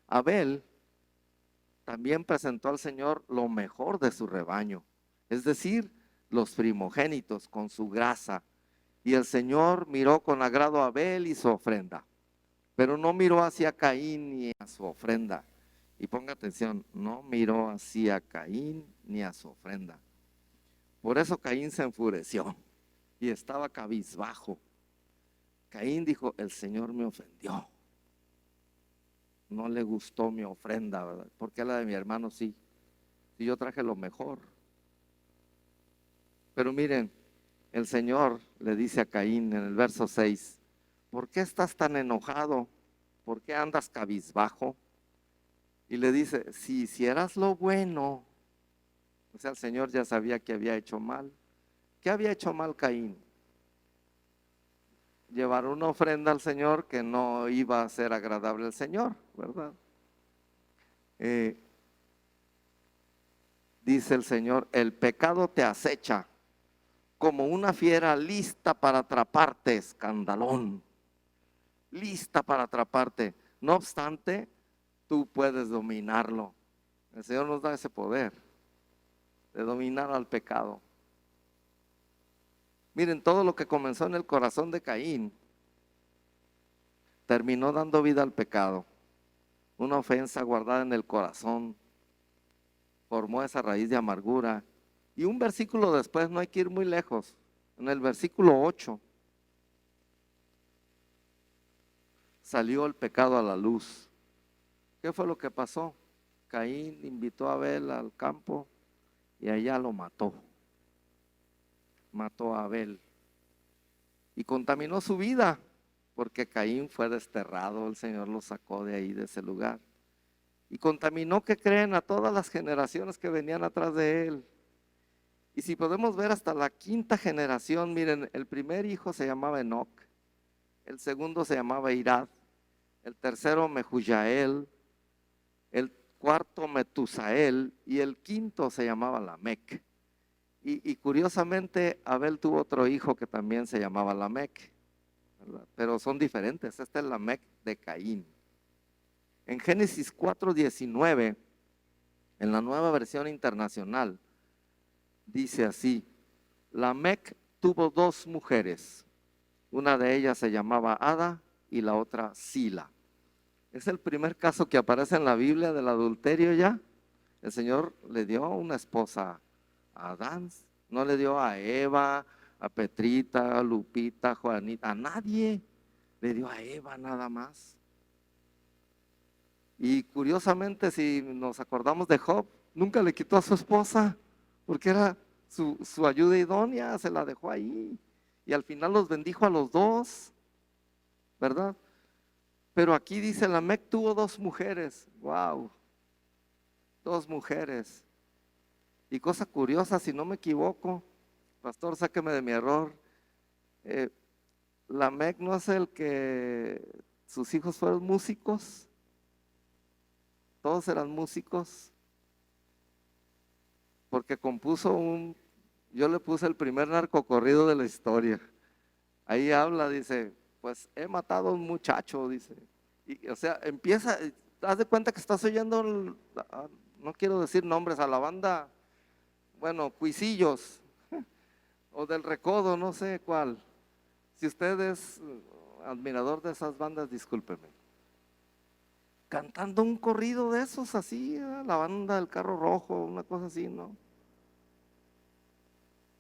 Abel también presentó al Señor lo mejor de su rebaño, es decir, los primogénitos con su grasa. Y el Señor miró con agrado a Abel y su ofrenda, pero no miró hacia Caín ni a su ofrenda. Y ponga atención, no miró hacia Caín ni a su ofrenda. Por eso Caín se enfureció y estaba cabizbajo. Caín dijo, el Señor me ofendió. No le gustó mi ofrenda, ¿verdad? Porque la de mi hermano sí. Y yo traje lo mejor. Pero miren, el Señor le dice a Caín en el verso 6, ¿por qué estás tan enojado? ¿Por qué andas cabizbajo? Y le dice, si hicieras lo bueno, o sea, el Señor ya sabía que había hecho mal. ¿Qué había hecho mal Caín? Llevar una ofrenda al Señor que no iba a ser agradable al Señor, ¿verdad? Dice el Señor, el pecado te acecha como una fiera lista para atraparte, escandalón, lista para atraparte. No obstante, tú puedes dominarlo. El Señor nos da ese poder de dominar al pecado. Miren, todo lo que comenzó en el corazón de Caín terminó dando vida al pecado. Una ofensa guardada en el corazón formó esa raíz de amargura. Y un versículo después, no hay que ir muy lejos, en el versículo 8, salió el pecado a la luz. ¿Qué fue lo que pasó? Caín invitó a Abel al campo y allá lo mató. Mató a Abel y contaminó su vida, porque Caín fue desterrado, el Señor lo sacó de ahí, de ese lugar. Y contaminó, que creen, a todas las generaciones que venían atrás de él. Y si podemos ver hasta la quinta generación, miren, el primer hijo se llamaba Enoc, el segundo se llamaba Irad, el tercero Mehujael, el cuarto Metusael y el quinto se llamaba Lamec. Y curiosamente Abel tuvo otro hijo que también se llamaba Lamec, ¿verdad? Pero son diferentes. Este es Lamec de Caín. En Génesis 4:19, en la Nueva Versión Internacional, dice así: Lamec tuvo dos mujeres, una de ellas se llamaba Ada y la otra Sila. Es el primer caso que aparece en la Biblia del adulterio ya. El Señor le dio una esposa a Adán, no le dio a Eva, a Petrita, a Lupita, a Juanita, a nadie. Le dio a Eva nada más. Y curiosamente, si nos acordamos de Job, nunca le quitó a su esposa, porque era su ayuda idónea, se la dejó ahí. Y al final los bendijo a los dos, ¿verdad? Pero aquí dice, Lamec tuvo dos mujeres. Wow, dos mujeres. Y cosa curiosa, si no me equivoco, pastor, sáqueme de mi error, Lamec no es el que sus hijos fueron músicos, todos eran músicos, porque compuso yo le puse el primer narcocorrido de la historia. Ahí habla, dice, pues he matado a un muchacho, dice. Y, o sea, empieza, haz de cuenta que estás oyendo, no quiero decir nombres, a la banda, bueno, Cuisillos, o del Recodo, no sé cuál. Si usted es admirador de esas bandas, discúlpeme. Cantando un corrido de esos así, la banda del Carro Rojo, una cosa así, ¿no?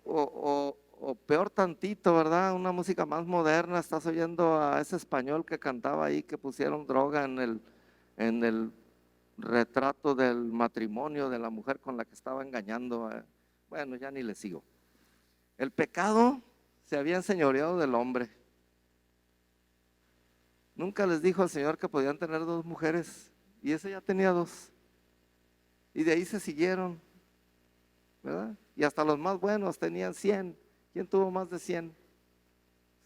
O peor tantito, ¿verdad? Una música más moderna, estás oyendo a ese español que cantaba ahí, que pusieron droga en el retrato del matrimonio de la mujer con la que estaba engañando. Bueno, ya ni le sigo. El pecado se había enseñoreado del hombre. Nunca les dijo al Señor que podían tener dos mujeres, y ese ya tenía dos. Y de ahí se siguieron, ¿verdad? Y hasta los más buenos tenían 100. ¿Quién tuvo más de 100?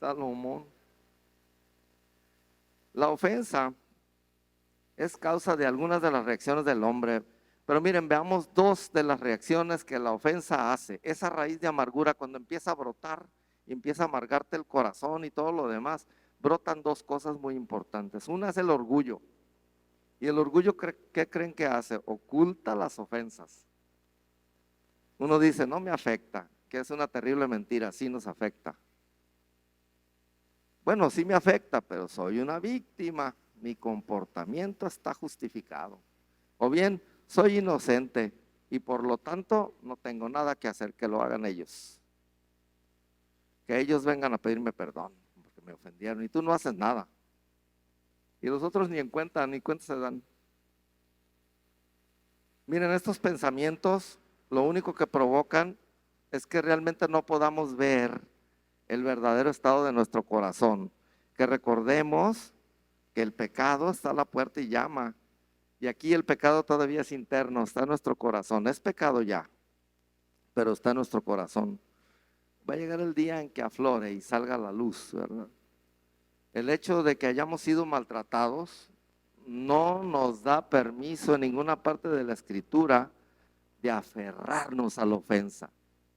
Salomón. La ofensa es causa de algunas de las reacciones del hombre. Pero miren, veamos dos de las reacciones que la ofensa hace. Esa raíz de amargura, cuando empieza a brotar y empieza a amargarte el corazón y todo lo demás, brotan dos cosas muy importantes. Una es el orgullo. Y el orgullo, ¿qué creen que hace? Oculta las ofensas. Uno dice, no me afecta, que es una terrible mentira, sí nos afecta. Bueno, sí me afecta, pero soy una víctima, mi comportamiento está justificado. O bien, soy inocente y por lo tanto no tengo nada que hacer, que lo hagan ellos. Que ellos vengan a pedirme perdón, porque me ofendieron y tú no haces nada. Y los otros ni cuenta se dan. Miren, estos pensamientos lo único que provocan es que realmente no podamos ver el verdadero estado de nuestro corazón. Que recordemos que el pecado está a la puerta y llama. Y aquí el pecado todavía es interno, está en nuestro corazón. Es pecado ya, pero está en nuestro corazón. Va a llegar el día en que aflore y salga a la luz, ¿verdad? El hecho de que hayamos sido maltratados no nos da permiso en ninguna parte de la Escritura de aferrarnos a la ofensa.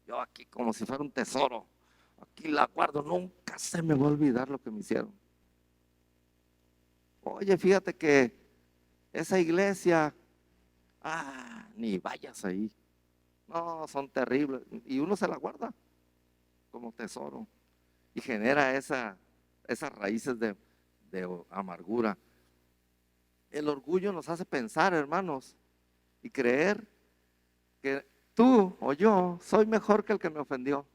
Yo aquí como si fuera un tesoro, aquí la guardo, nunca se me va a olvidar lo que me hicieron. Oye, fíjate que esa iglesia, ni vayas ahí. No, son terribles. Y uno se la guarda como tesoro y genera esas raíces de amargura. El orgullo nos hace pensar, hermanos, y creer que tú o yo soy mejor que el que me ofendió.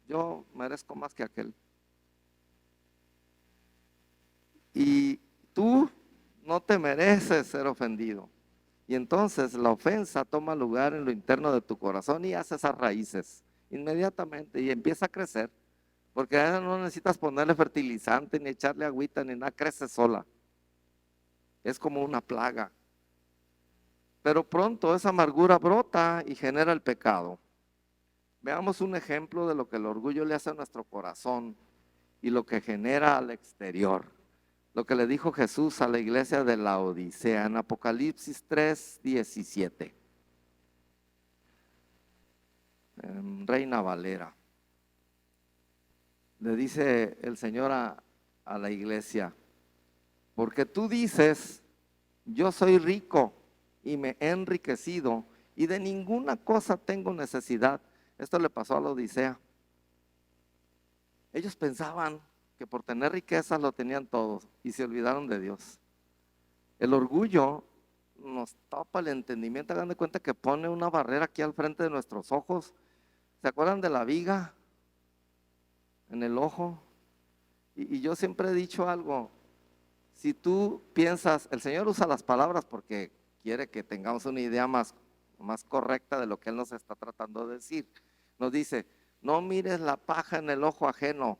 Yo merezco más que aquel. Y tú no te mereces ser ofendido. Y entonces la ofensa toma lugar en lo interno de tu corazón y hace esas raíces inmediatamente y empieza a crecer. Porque a ella no necesitas ponerle fertilizante, ni echarle agüita, ni nada, crece sola. Es como una plaga. Pero pronto esa amargura brota y genera el pecado. Veamos un ejemplo de lo que el orgullo le hace a nuestro corazón y lo que genera al exterior. Lo que le dijo Jesús a la iglesia de la Odisea en Apocalipsis 3:17. En Reina Valera. Le dice el Señor a la iglesia, porque tú dices, yo soy rico y me he enriquecido y de ninguna cosa tengo necesidad. Esto le pasó a la Odisea. Ellos pensaban que por tener riquezas lo tenían todos y se olvidaron de Dios. El orgullo nos tapa el entendimiento. Hagan de cuenta que pone una barrera aquí al frente de nuestros ojos. ¿Se acuerdan de la viga en el ojo? Y yo siempre he dicho algo. Si tú piensas, el Señor usa las palabras porque quiere que tengamos una idea más correcta de lo que Él nos está tratando de decir. Nos dice, no mires la paja en el ojo ajeno.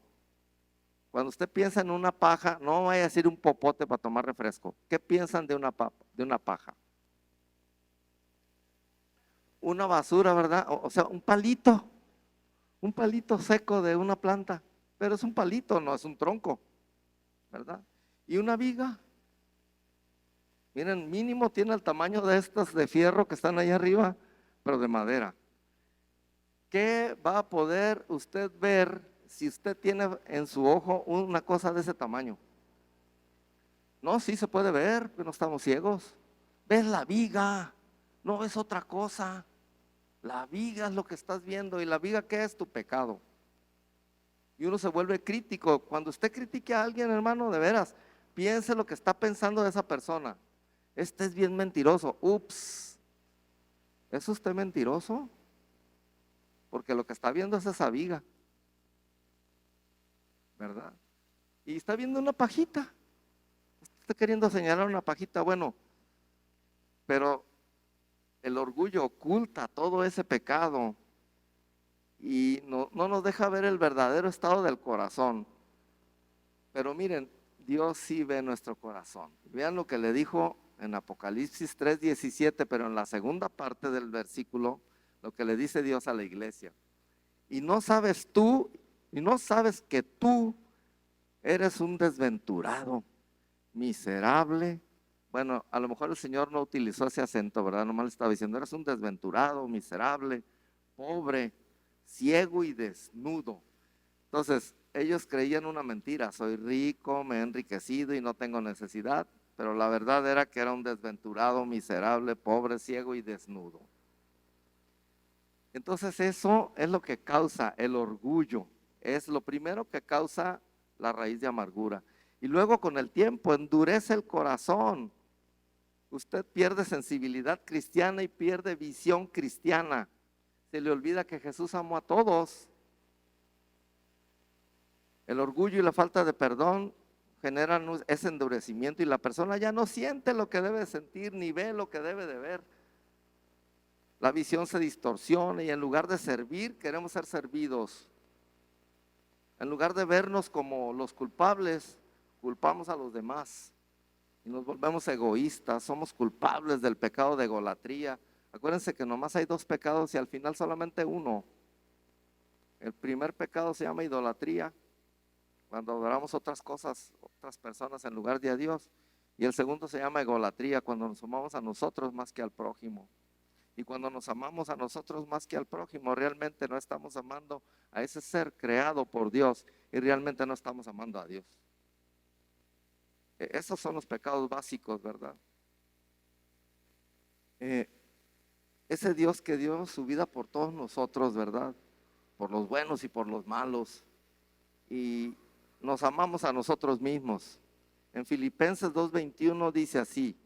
Cuando usted piensa en una paja, no vaya a decir un popote para tomar refresco. ¿Qué piensan de una paja? Una basura, ¿verdad? O sea, un palito seco de una planta, pero es un palito, no es un tronco, ¿verdad? Y una viga, miren, mínimo tiene el tamaño de estas de fierro que están ahí arriba, pero de madera. ¿Qué va a poder usted ver si usted tiene en su ojo una cosa de ese tamaño? No, sí se puede ver, pero no estamos ciegos. Ves la viga, no ves otra cosa. La viga es lo que estás viendo. ¿Y la viga qué es? Tu pecado. Y uno se vuelve crítico. Cuando usted critique a alguien, hermano, de veras, piense lo que está pensando de esa persona. Este es bien mentiroso. Ups, ¿es usted mentiroso? Porque lo que está viendo es esa viga, ¿verdad? Y está viendo una pajita. Está queriendo señalar una pajita, bueno, pero el orgullo oculta todo ese pecado y no nos deja ver el verdadero estado del corazón. Pero miren, Dios sí ve nuestro corazón. Vean lo que le dijo en Apocalipsis 3:17, pero en la segunda parte del versículo, lo que le dice Dios a la iglesia. Y no sabes que tú eres un desventurado, miserable. Bueno, a lo mejor el Señor no utilizó ese acento, ¿verdad? Nomás le estaba diciendo, eres un desventurado, miserable, pobre, ciego y desnudo. Entonces, ellos creían una mentira, soy rico, me he enriquecido y no tengo necesidad, pero la verdad era que era un desventurado, miserable, pobre, ciego y desnudo. Entonces eso es lo que causa el orgullo, es lo primero que causa la raíz de amargura. Y luego con el tiempo endurece el corazón. Usted pierde sensibilidad cristiana y pierde visión cristiana. Se le olvida que Jesús amó a todos. El orgullo y la falta de perdón generan ese endurecimiento y la persona ya no siente lo que debe sentir ni ve lo que debe de ver. La visión se distorsiona y en lugar de servir queremos ser servidos. En lugar de vernos como los culpables, culpamos a los demás y nos volvemos egoístas, somos culpables del pecado de egolatría. Acuérdense que nomás hay dos pecados y al final solamente uno. El primer pecado se llama idolatría, cuando adoramos otras cosas, otras personas en lugar de a Dios. Y el segundo se llama egolatría, cuando nos amamos a nosotros más que al prójimo. Y cuando nos amamos a nosotros más que al prójimo, realmente no estamos amando a ese ser creado por Dios y realmente no estamos amando a Dios. Esos son los pecados básicos, ¿verdad? Ese Dios que dio su vida por todos nosotros, ¿verdad? Por los buenos y por los malos. Y nos amamos a nosotros mismos. En Filipenses 2:21 dice así,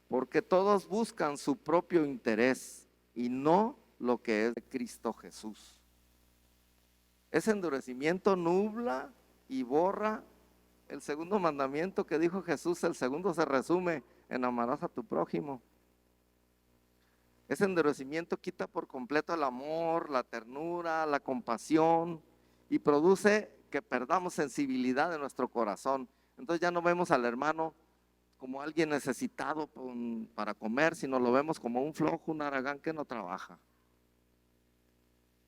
porque todos buscan su propio interés y no lo que es de Cristo Jesús. Ese endurecimiento nubla y borra el segundo mandamiento que dijo Jesús. El segundo se resume en amarás a tu prójimo. Ese endurecimiento quita por completo el amor, la ternura, la compasión y produce que perdamos sensibilidad en nuestro corazón. Entonces ya no vemos al hermano como alguien necesitado para comer, sino lo vemos como un flojo, un haragán que no trabaja.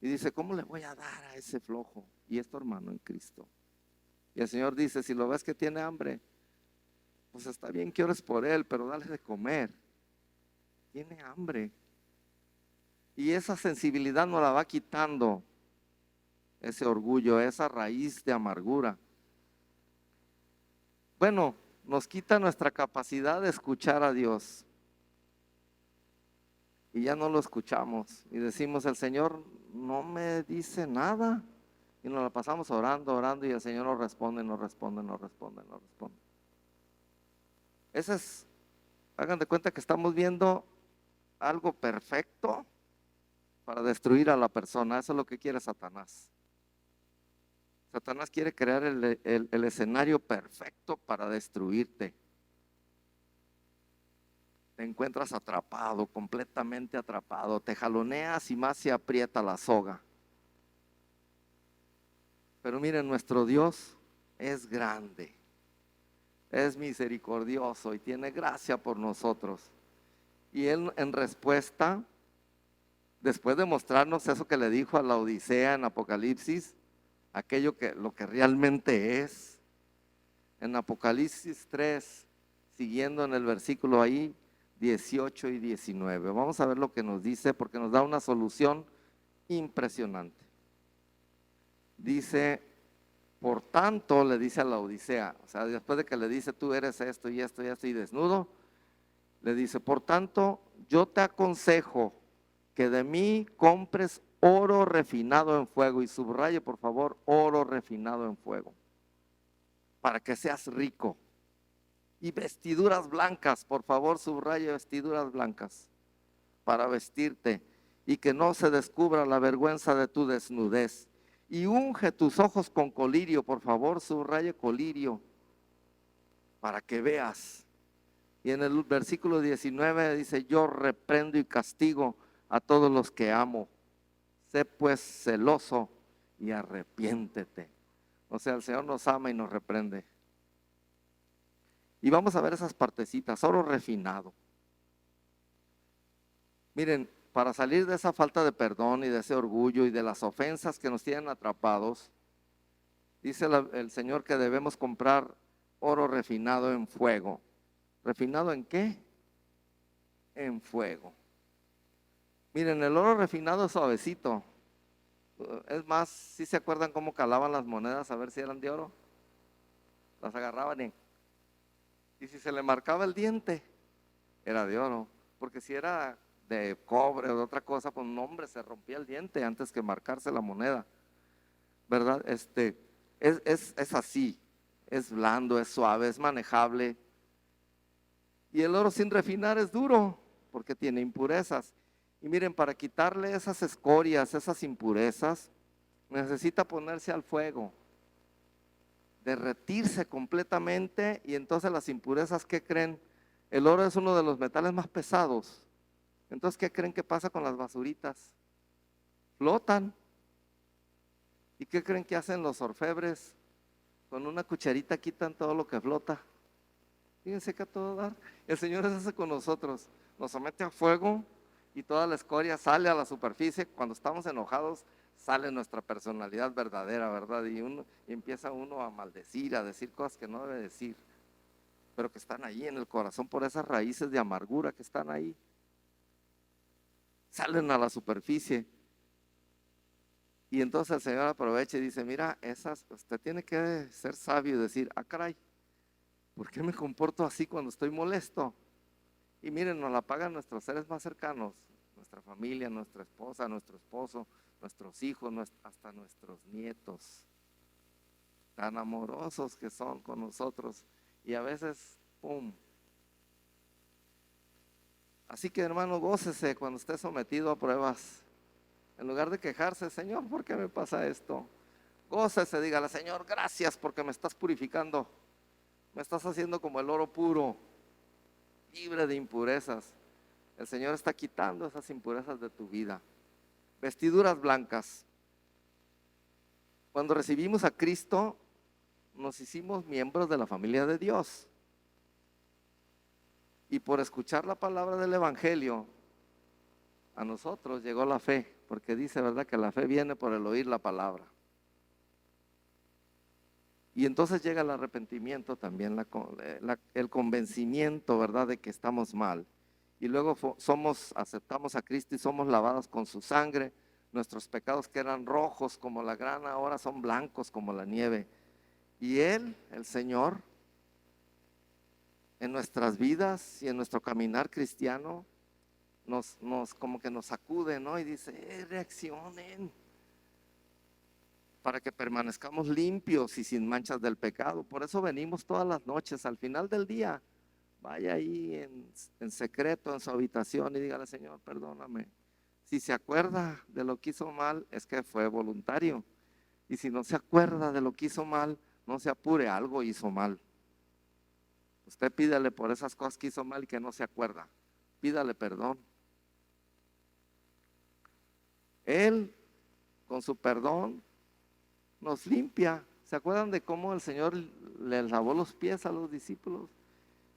Y dice, ¿cómo le voy a dar a ese flojo? Y es tu hermano en Cristo. Y el Señor dice, si lo ves que tiene hambre, pues está bien que ores por él, pero dale de comer. Tiene hambre. Y esa sensibilidad nos la va quitando ese orgullo, esa raíz de amargura. Bueno, nos quita nuestra capacidad de escuchar a Dios. Y ya no lo escuchamos. Y decimos, el Señor no me dice nada. Y nos la pasamos orando, orando, y el Señor nos responde, nos responde, nos responde, nos responde. Ese es, hagan de cuenta que estamos viendo algo perfecto para destruir a la persona. Eso es lo que quiere Satanás. Satanás quiere crear el escenario perfecto para destruirte. Te encuentras atrapado, completamente atrapado, te jaloneas y más se aprieta la soga. Pero miren, nuestro Dios es grande, es misericordioso y tiene gracia por nosotros. Y Él en respuesta, después de mostrarnos eso que le dijo a la Odisea en Apocalipsis, aquello que lo que realmente es, en Apocalipsis 3, siguiendo en el versículo ahí, 18 y 19. Vamos a ver lo que nos dice porque nos da una solución impresionante. Dice, por tanto, le dice a la Odisea, o sea, después de que le dice, tú eres esto y esto y esto y desnudo, le dice, por tanto, yo te aconsejo que de mí compres oro refinado en fuego, y subraye por favor, oro refinado en fuego, para que seas rico. Y vestiduras blancas, por favor, subraye vestiduras blancas, para vestirte, y que no se descubra la vergüenza de tu desnudez. Y unge tus ojos con colirio, por favor, subraye colirio, para que veas. Y en el versículo 19 dice, yo reprendo y castigo a todos los que amo. Sé pues celoso y arrepiéntete. O sea, el Señor nos ama y nos reprende. Y vamos a ver esas partecitas, oro refinado. Miren, para salir de esa falta de perdón y de ese orgullo y de las ofensas que nos tienen atrapados, dice el Señor que debemos comprar oro refinado en fuego. ¿Refinado en qué? En fuego. Miren, el oro refinado es suavecito. Es más, ¿sí se acuerdan cómo calaban las monedas a ver si eran de oro? Las agarraban y si se le marcaba el diente, era de oro. Porque si era de cobre o de otra cosa, pues no, hombre, se rompía el diente antes que marcarse la moneda. ¿Verdad? Es así, es blando, es suave, es manejable. Y el oro sin refinar es duro, porque tiene impurezas. Y miren, para quitarle esas escorias, esas impurezas, necesita ponerse al fuego, derretirse completamente, y entonces las impurezas, ¿qué creen? El oro es uno de los metales más pesados. Entonces, ¿qué creen que pasa con las basuritas? Flotan. ¿Y qué creen que hacen los orfebres? Con una cucharita quitan todo lo que flota. Fíjense que a todo dar. El Señor es hace con nosotros. Nos somete a fuego y toda la escoria sale a la superficie. Cuando estamos enojados, sale nuestra personalidad verdadera, ¿verdad? Y empieza uno a maldecir, a decir cosas que no debe decir, pero que están ahí en el corazón por esas raíces de amargura que están ahí. Salen a la superficie. Y entonces el Señor aprovecha y dice, mira, usted tiene que ser sabio y decir, ah, caray, ¿por qué me comporto así cuando estoy molesto? Y miren, nos la pagan nuestros seres más cercanos, nuestra familia, nuestra esposa, nuestro esposo, nuestros hijos, hasta nuestros nietos, tan amorosos que son con nosotros, y a veces, ¡pum! Así que, hermano, gócese cuando esté sometido a pruebas. En lugar de quejarse, Señor, ¿por qué me pasa esto? Gócese, dígale, Señor, gracias porque me estás purificando. Me estás haciendo como el oro puro, libre de impurezas. El Señor está quitando esas impurezas de tu vida. Vestiduras blancas. Cuando recibimos a Cristo, nos hicimos miembros de la familia de Dios. Y por escuchar la palabra del Evangelio, a nosotros llegó la fe, porque dice, ¿verdad?, que la fe viene por el oír la palabra. Y entonces llega el arrepentimiento también, el convencimiento, ¿verdad?, de que estamos mal. Y luego aceptamos a Cristo y somos lavados con su sangre. Nuestros pecados que eran rojos como la grana, ahora son blancos como la nieve. Y Él, el Señor, en nuestras vidas y en nuestro caminar cristiano, como que nos sacude, ¿no? Y dice, reaccionen, para que permanezcamos limpios y sin manchas del pecado. Por eso venimos todas las noches, al final del día, vaya ahí en secreto en su habitación y dígale, Señor, perdóname. Si se acuerda de lo que hizo mal, es que fue voluntario. Y si no se acuerda de lo que hizo mal, no se apure, algo hizo mal. Usted pídale por esas cosas que hizo mal y que no se acuerda. Pídale perdón. Él, con su perdón, nos limpia. ¿Se acuerdan de cómo el Señor les lavó los pies a los discípulos?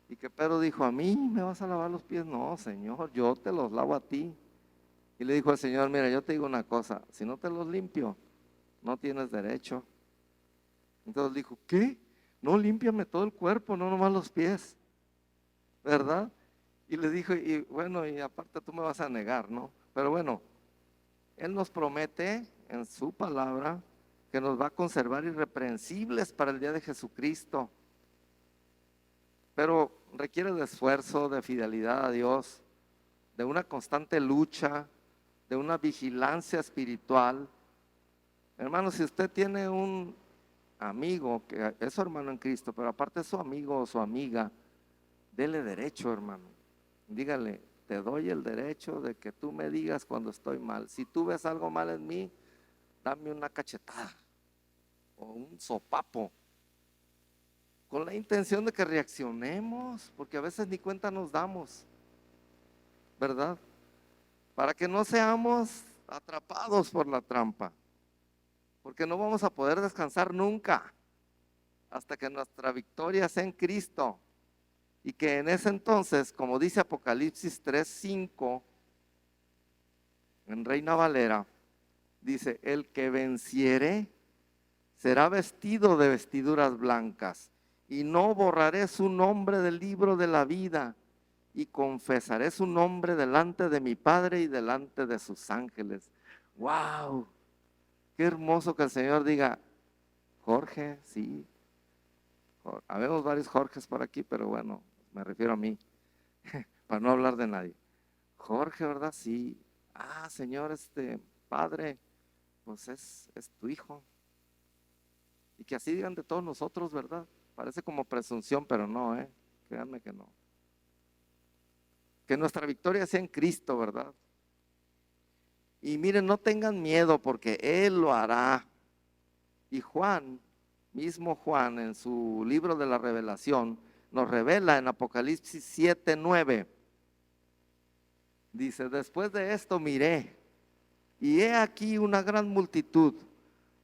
Y que Pedro dijo, ¿a mí me vas a lavar los pies? No, Señor, yo te los lavo a ti. Y le dijo al Señor, mira, yo te digo una cosa, si no te los limpio, no tienes derecho. Entonces dijo, ¿qué? No, límpiame todo el cuerpo, no nomás los pies, ¿verdad? Y le dijo, y bueno, y aparte tú me vas a negar, ¿no? Pero bueno, Él nos promete en su palabra que nos va a conservar irreprensibles para el día de Jesucristo. Pero requiere de esfuerzo, de fidelidad a Dios, de una constante lucha, de una vigilancia espiritual. Hermano, si usted tiene un amigo que es su hermano en Cristo, pero aparte es su amigo o su amiga, dele derecho, hermano. Dígale, te doy el derecho de que tú me digas cuando estoy mal. Si tú ves algo mal en mí, dame una cachetada o un sopapo, con la intención de que reaccionemos, porque a veces ni cuenta nos damos, ¿verdad? Para que no seamos atrapados por la trampa, porque no vamos a poder descansar nunca hasta que nuestra victoria sea en Cristo. Y que en ese entonces, como dice Apocalipsis 3:5, en Reina Valera, dice, el que venciere será vestido de vestiduras blancas, y no borraré su nombre del libro de la vida, y confesaré su nombre delante de mi Padre y delante de sus ángeles. ¡Wow! Qué hermoso que el Señor diga, Jorge, sí. Habemos varios Jorges por aquí, pero bueno, me refiero a mí, para no hablar de nadie. Jorge, ¿verdad? Sí. Ah, Señor, Padre, pues es tu hijo. Y que así digan de todos nosotros, ¿verdad? Parece como presunción, pero no, créanme que no. Que nuestra victoria sea en Cristo, ¿verdad? Y miren, no tengan miedo porque Él lo hará. Y mismo Juan, en su libro de la Revelación, nos revela en Apocalipsis 7:9. Dice, después de esto miré, y he aquí una gran multitud,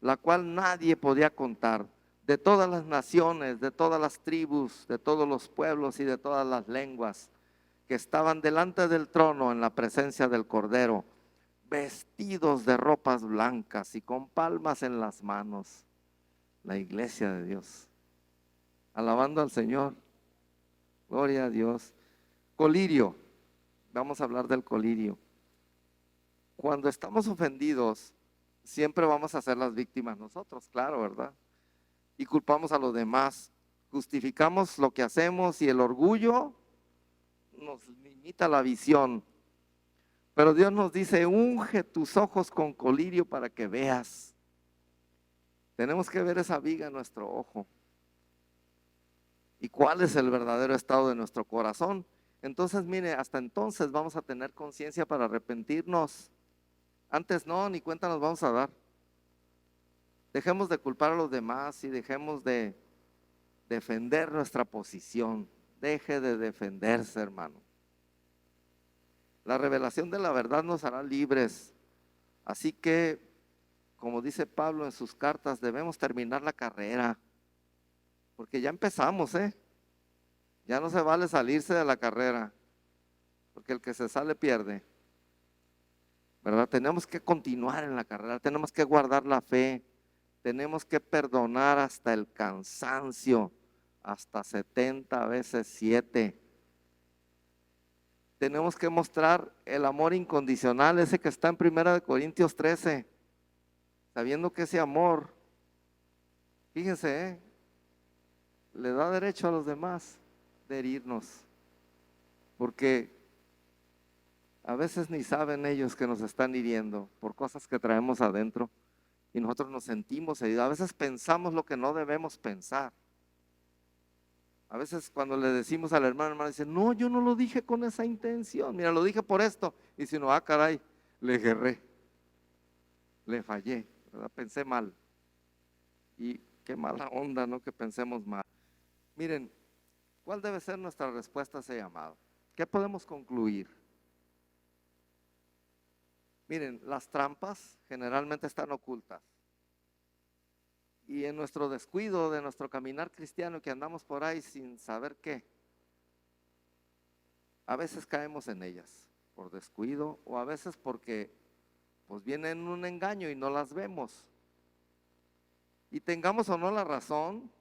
la cual nadie podía contar, de todas las naciones, de todas las tribus, de todos los pueblos y de todas las lenguas, que estaban delante del trono en la presencia del Cordero, vestidos de ropas blancas y con palmas en las manos. La iglesia de Dios, alabando al Señor, gloria a Dios. Colirio, vamos a hablar del colirio. Cuando estamos ofendidos, siempre vamos a ser las víctimas nosotros, claro, ¿verdad? Y culpamos a los demás, justificamos lo que hacemos y el orgullo nos limita la visión. Pero Dios nos dice, unge tus ojos con colirio para que veas. Tenemos que ver esa viga en nuestro ojo. ¿Y cuál es el verdadero estado de nuestro corazón? Entonces, mire, hasta entonces vamos a tener conciencia para arrepentirnos. Antes no, ni cuenta nos vamos a dar. Dejemos de culpar a los demás y dejemos de defender nuestra posición. Deje de defenderse, hermano. La revelación de la verdad nos hará libres. Así que, como dice Pablo en sus cartas, debemos terminar la carrera. Porque ya empezamos, Ya no se vale salirse de la carrera. Porque el que se sale pierde. ¿verdad? Tenemos que continuar en la carrera, tenemos que guardar la fe, tenemos que perdonar hasta el cansancio, hasta 70 veces 7. Tenemos que mostrar el amor incondicional, ese que está en 1 Corintios 13, sabiendo que ese amor, fíjense, le da derecho a los demás de herirnos, porque a veces ni saben ellos que nos están hiriendo por cosas que traemos adentro y nosotros nos sentimos heridos. A veces pensamos lo que no debemos pensar. A veces cuando le decimos al hermano dice, no, yo no lo dije con esa intención, mira, lo dije por esto. Y si no, caray, le erré, le fallé, ¿verdad? Pensé mal. Y qué mala onda, ¿no? Que pensemos mal. Miren, ¿cuál debe ser nuestra respuesta a ese llamado? ¿Qué podemos concluir? Miren, las trampas generalmente están ocultas. Y en nuestro descuido de nuestro caminar cristiano, que andamos por ahí sin saber qué, a veces caemos en ellas por descuido o a veces porque pues vienen un engaño y no las vemos. Y tengamos o no la razón,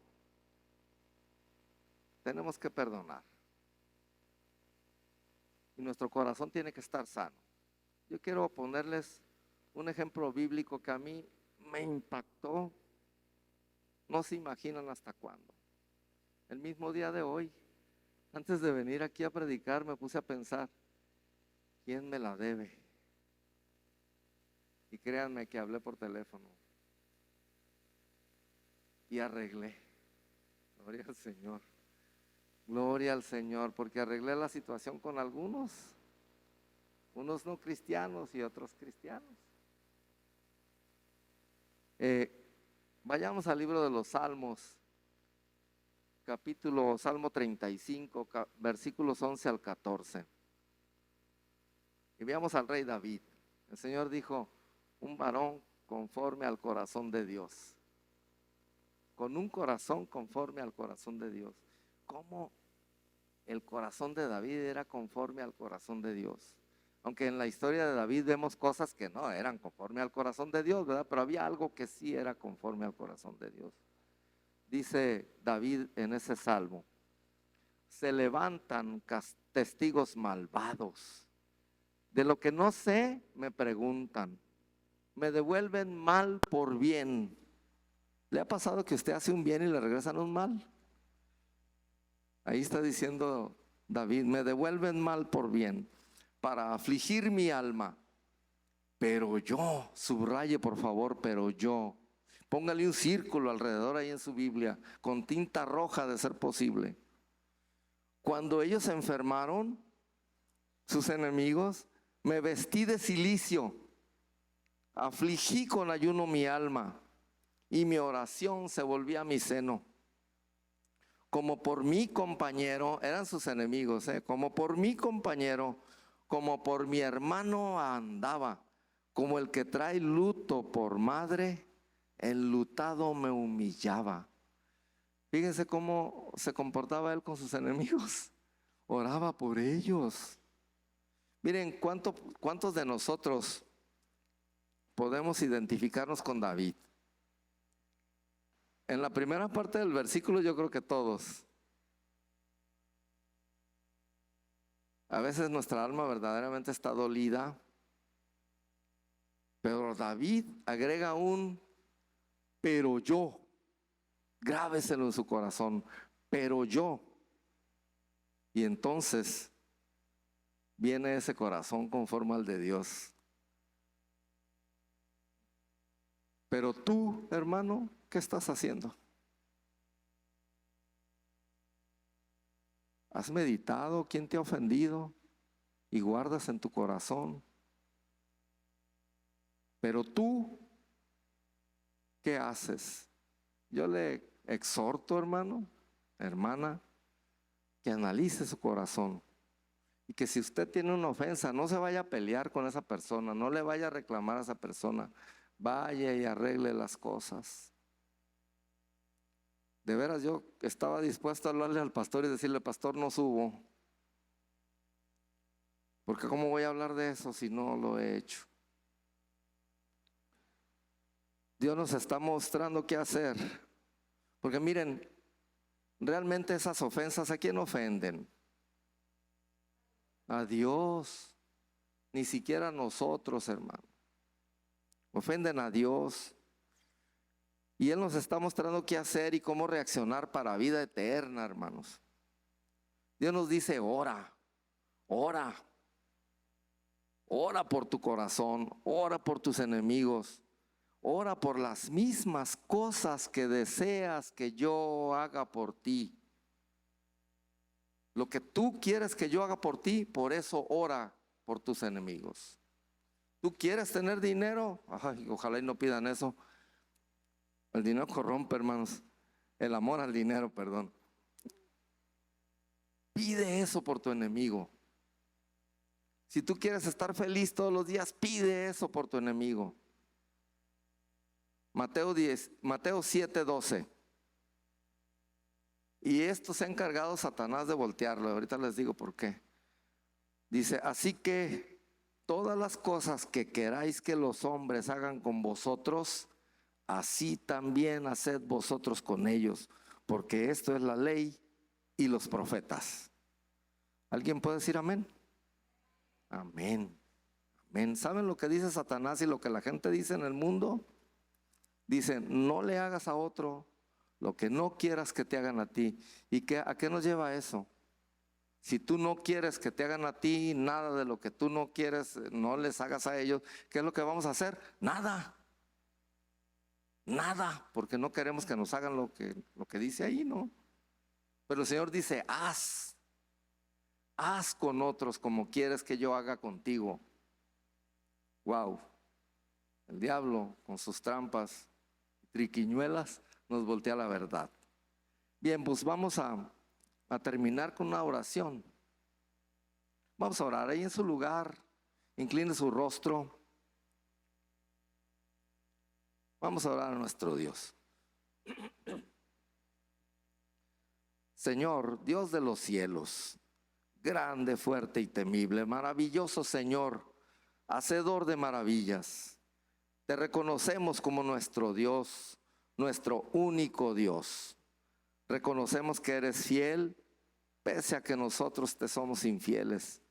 tenemos que perdonar. Y nuestro corazón tiene que estar sano. Yo quiero ponerles un ejemplo bíblico que a mí me impactó. No se imaginan hasta cuándo. El mismo día de hoy, antes de venir aquí a predicar, me puse a pensar, ¿quién me la debe? Y créanme que hablé por teléfono y arreglé. Gloria al Señor. Gloria al Señor, porque arreglé la situación con algunos, unos no cristianos y otros cristianos. Vayamos al libro de los Salmos, Salmo 35, versículos 11 al 14. Y veamos al rey David. El Señor dijo, un varón conforme al corazón de Dios. Con un corazón conforme al corazón de Dios. ¿Cómo el corazón de David era conforme al corazón de Dios? Aunque en la historia de David vemos cosas que no eran conforme al corazón de Dios, ¿verdad? Pero había algo que sí era conforme al corazón de Dios. Dice David en ese salmo, se levantan testigos malvados. De lo que no sé, me preguntan. Me devuelven mal por bien. ¿Le ha pasado que usted hace un bien y le regresan un mal? Ahí está diciendo David, me devuelven mal por bien, para afligir mi alma. Pero yo, subraye por favor, pero yo. Póngale un círculo alrededor ahí en su Biblia, con tinta roja de ser posible. Cuando ellos se enfermaron, sus enemigos, me vestí de cilicio, afligí con ayuno mi alma, y mi oración se volvía a mi seno. Como por mi compañero, eran sus enemigos, como por mi compañero, como por mi hermano andaba, como el que trae luto por madre, enlutado me humillaba. Fíjense cómo se comportaba él con sus enemigos, oraba por ellos. Miren, ¿cuántos de nosotros podemos identificarnos con David? En la primera parte del versículo yo creo que todos. A veces nuestra alma verdaderamente está dolida, pero David agrega un pero yo, grábeselo en su corazón, pero yo. Y entonces viene ese corazón conforme al de Dios. Pero tú, hermano, ¿qué estás haciendo? ¿Has meditado quién te ha ofendido y guardas en tu corazón? Pero tú, ¿qué haces? Yo le exhorto, hermano, hermana, que analice su corazón y que si usted tiene una ofensa, no se vaya a pelear con esa persona, no le vaya a reclamar a esa persona, vaya y arregle las cosas. De veras, yo estaba dispuesto a hablarle al pastor y decirle, pastor, no subo, porque ¿cómo voy a hablar de eso si no lo he hecho? Dios nos está mostrando qué hacer. Porque miren, realmente esas ofensas, ¿a quién ofenden? A Dios. Ni siquiera a nosotros, hermano. Ofenden a Dios. Y Él nos está mostrando qué hacer y cómo reaccionar para vida eterna, hermanos. Dios nos dice, ora, ora. Ora por tu corazón, ora por tus enemigos. Ora por las mismas cosas que deseas que yo haga por ti. Lo que tú quieres que yo haga por ti, por eso ora por tus enemigos. ¿Tú quieres tener dinero? Ay, ojalá y no pidan eso. El dinero corrompe, hermanos. El amor al dinero, perdón. Pide eso por tu enemigo. Si tú quieres estar feliz todos los días, pide eso por tu enemigo. Mateo 7:12. Y esto se ha encargado Satanás de voltearlo. Ahorita les digo por qué. Dice, así que todas las cosas que queráis que los hombres hagan con vosotros, así también haced vosotros con ellos, porque esto es la ley y los profetas. ¿Alguien puede decir amén? Amén. Amén. ¿Saben lo que dice Satanás y lo que la gente dice en el mundo? Dicen, no le hagas a otro lo que no quieras que te hagan a ti. ¿Y a qué nos lleva eso? Si tú no quieres que te hagan a ti nada de lo que tú no quieres, no les hagas a ellos, ¿qué es lo que vamos a hacer? Nada. Nada, porque no queremos que nos hagan lo que dice ahí, ¿no? Pero el Señor dice, haz con otros como quieres que yo haga contigo. Wow. El diablo con sus trampas, triquiñuelas, nos voltea la verdad. Bien, pues vamos a terminar con una oración. Vamos a orar ahí en su lugar. Incline su rostro. Vamos a orar a nuestro Dios. Señor, Dios de los cielos, grande, fuerte y temible, maravilloso Señor, hacedor de maravillas. Te reconocemos como nuestro Dios, nuestro único Dios. Reconocemos que eres fiel, pese a que nosotros te somos infieles.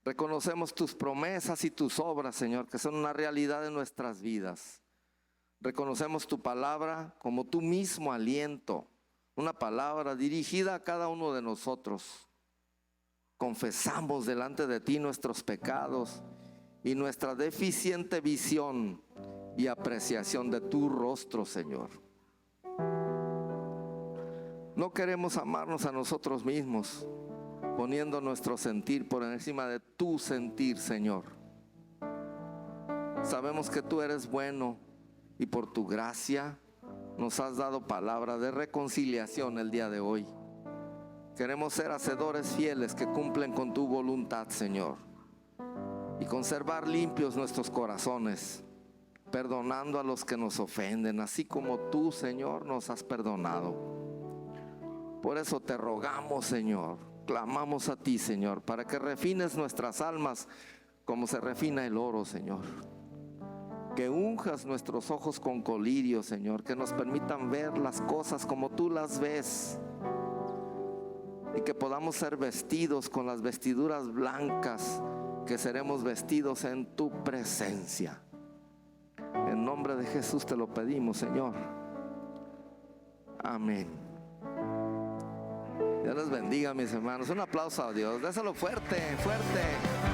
Reconocemos tus promesas y tus obras, Señor, que son una realidad en nuestras vidas. Reconocemos tu palabra como tu mismo aliento, una palabra dirigida a cada uno de nosotros. Confesamos delante de ti nuestros pecados y nuestra deficiente visión y apreciación de tu rostro, Señor. No queremos amarnos a nosotros mismos, poniendo nuestro sentir por encima de tu sentir, Señor. Sabemos que tú eres bueno y por tu gracia nos has dado palabra de reconciliación el día de hoy. Queremos ser hacedores fieles que cumplen con tu voluntad, Señor, y conservar limpios nuestros corazones, perdonando a los que nos ofenden, así como tú, Señor, nos has perdonado. Por eso te rogamos, Señor, clamamos a ti, Señor, para que refines nuestras almas como se refina el oro, Señor. Que unjas nuestros ojos con colirio, Señor, que nos permitan ver las cosas como tú las ves, y que podamos ser vestidos con las vestiduras blancas, que seremos vestidos en tu presencia. En nombre de Jesús te lo pedimos, Señor. Amén. Dios les bendiga, mis hermanos. Un aplauso a Dios. Déselo fuerte, fuerte.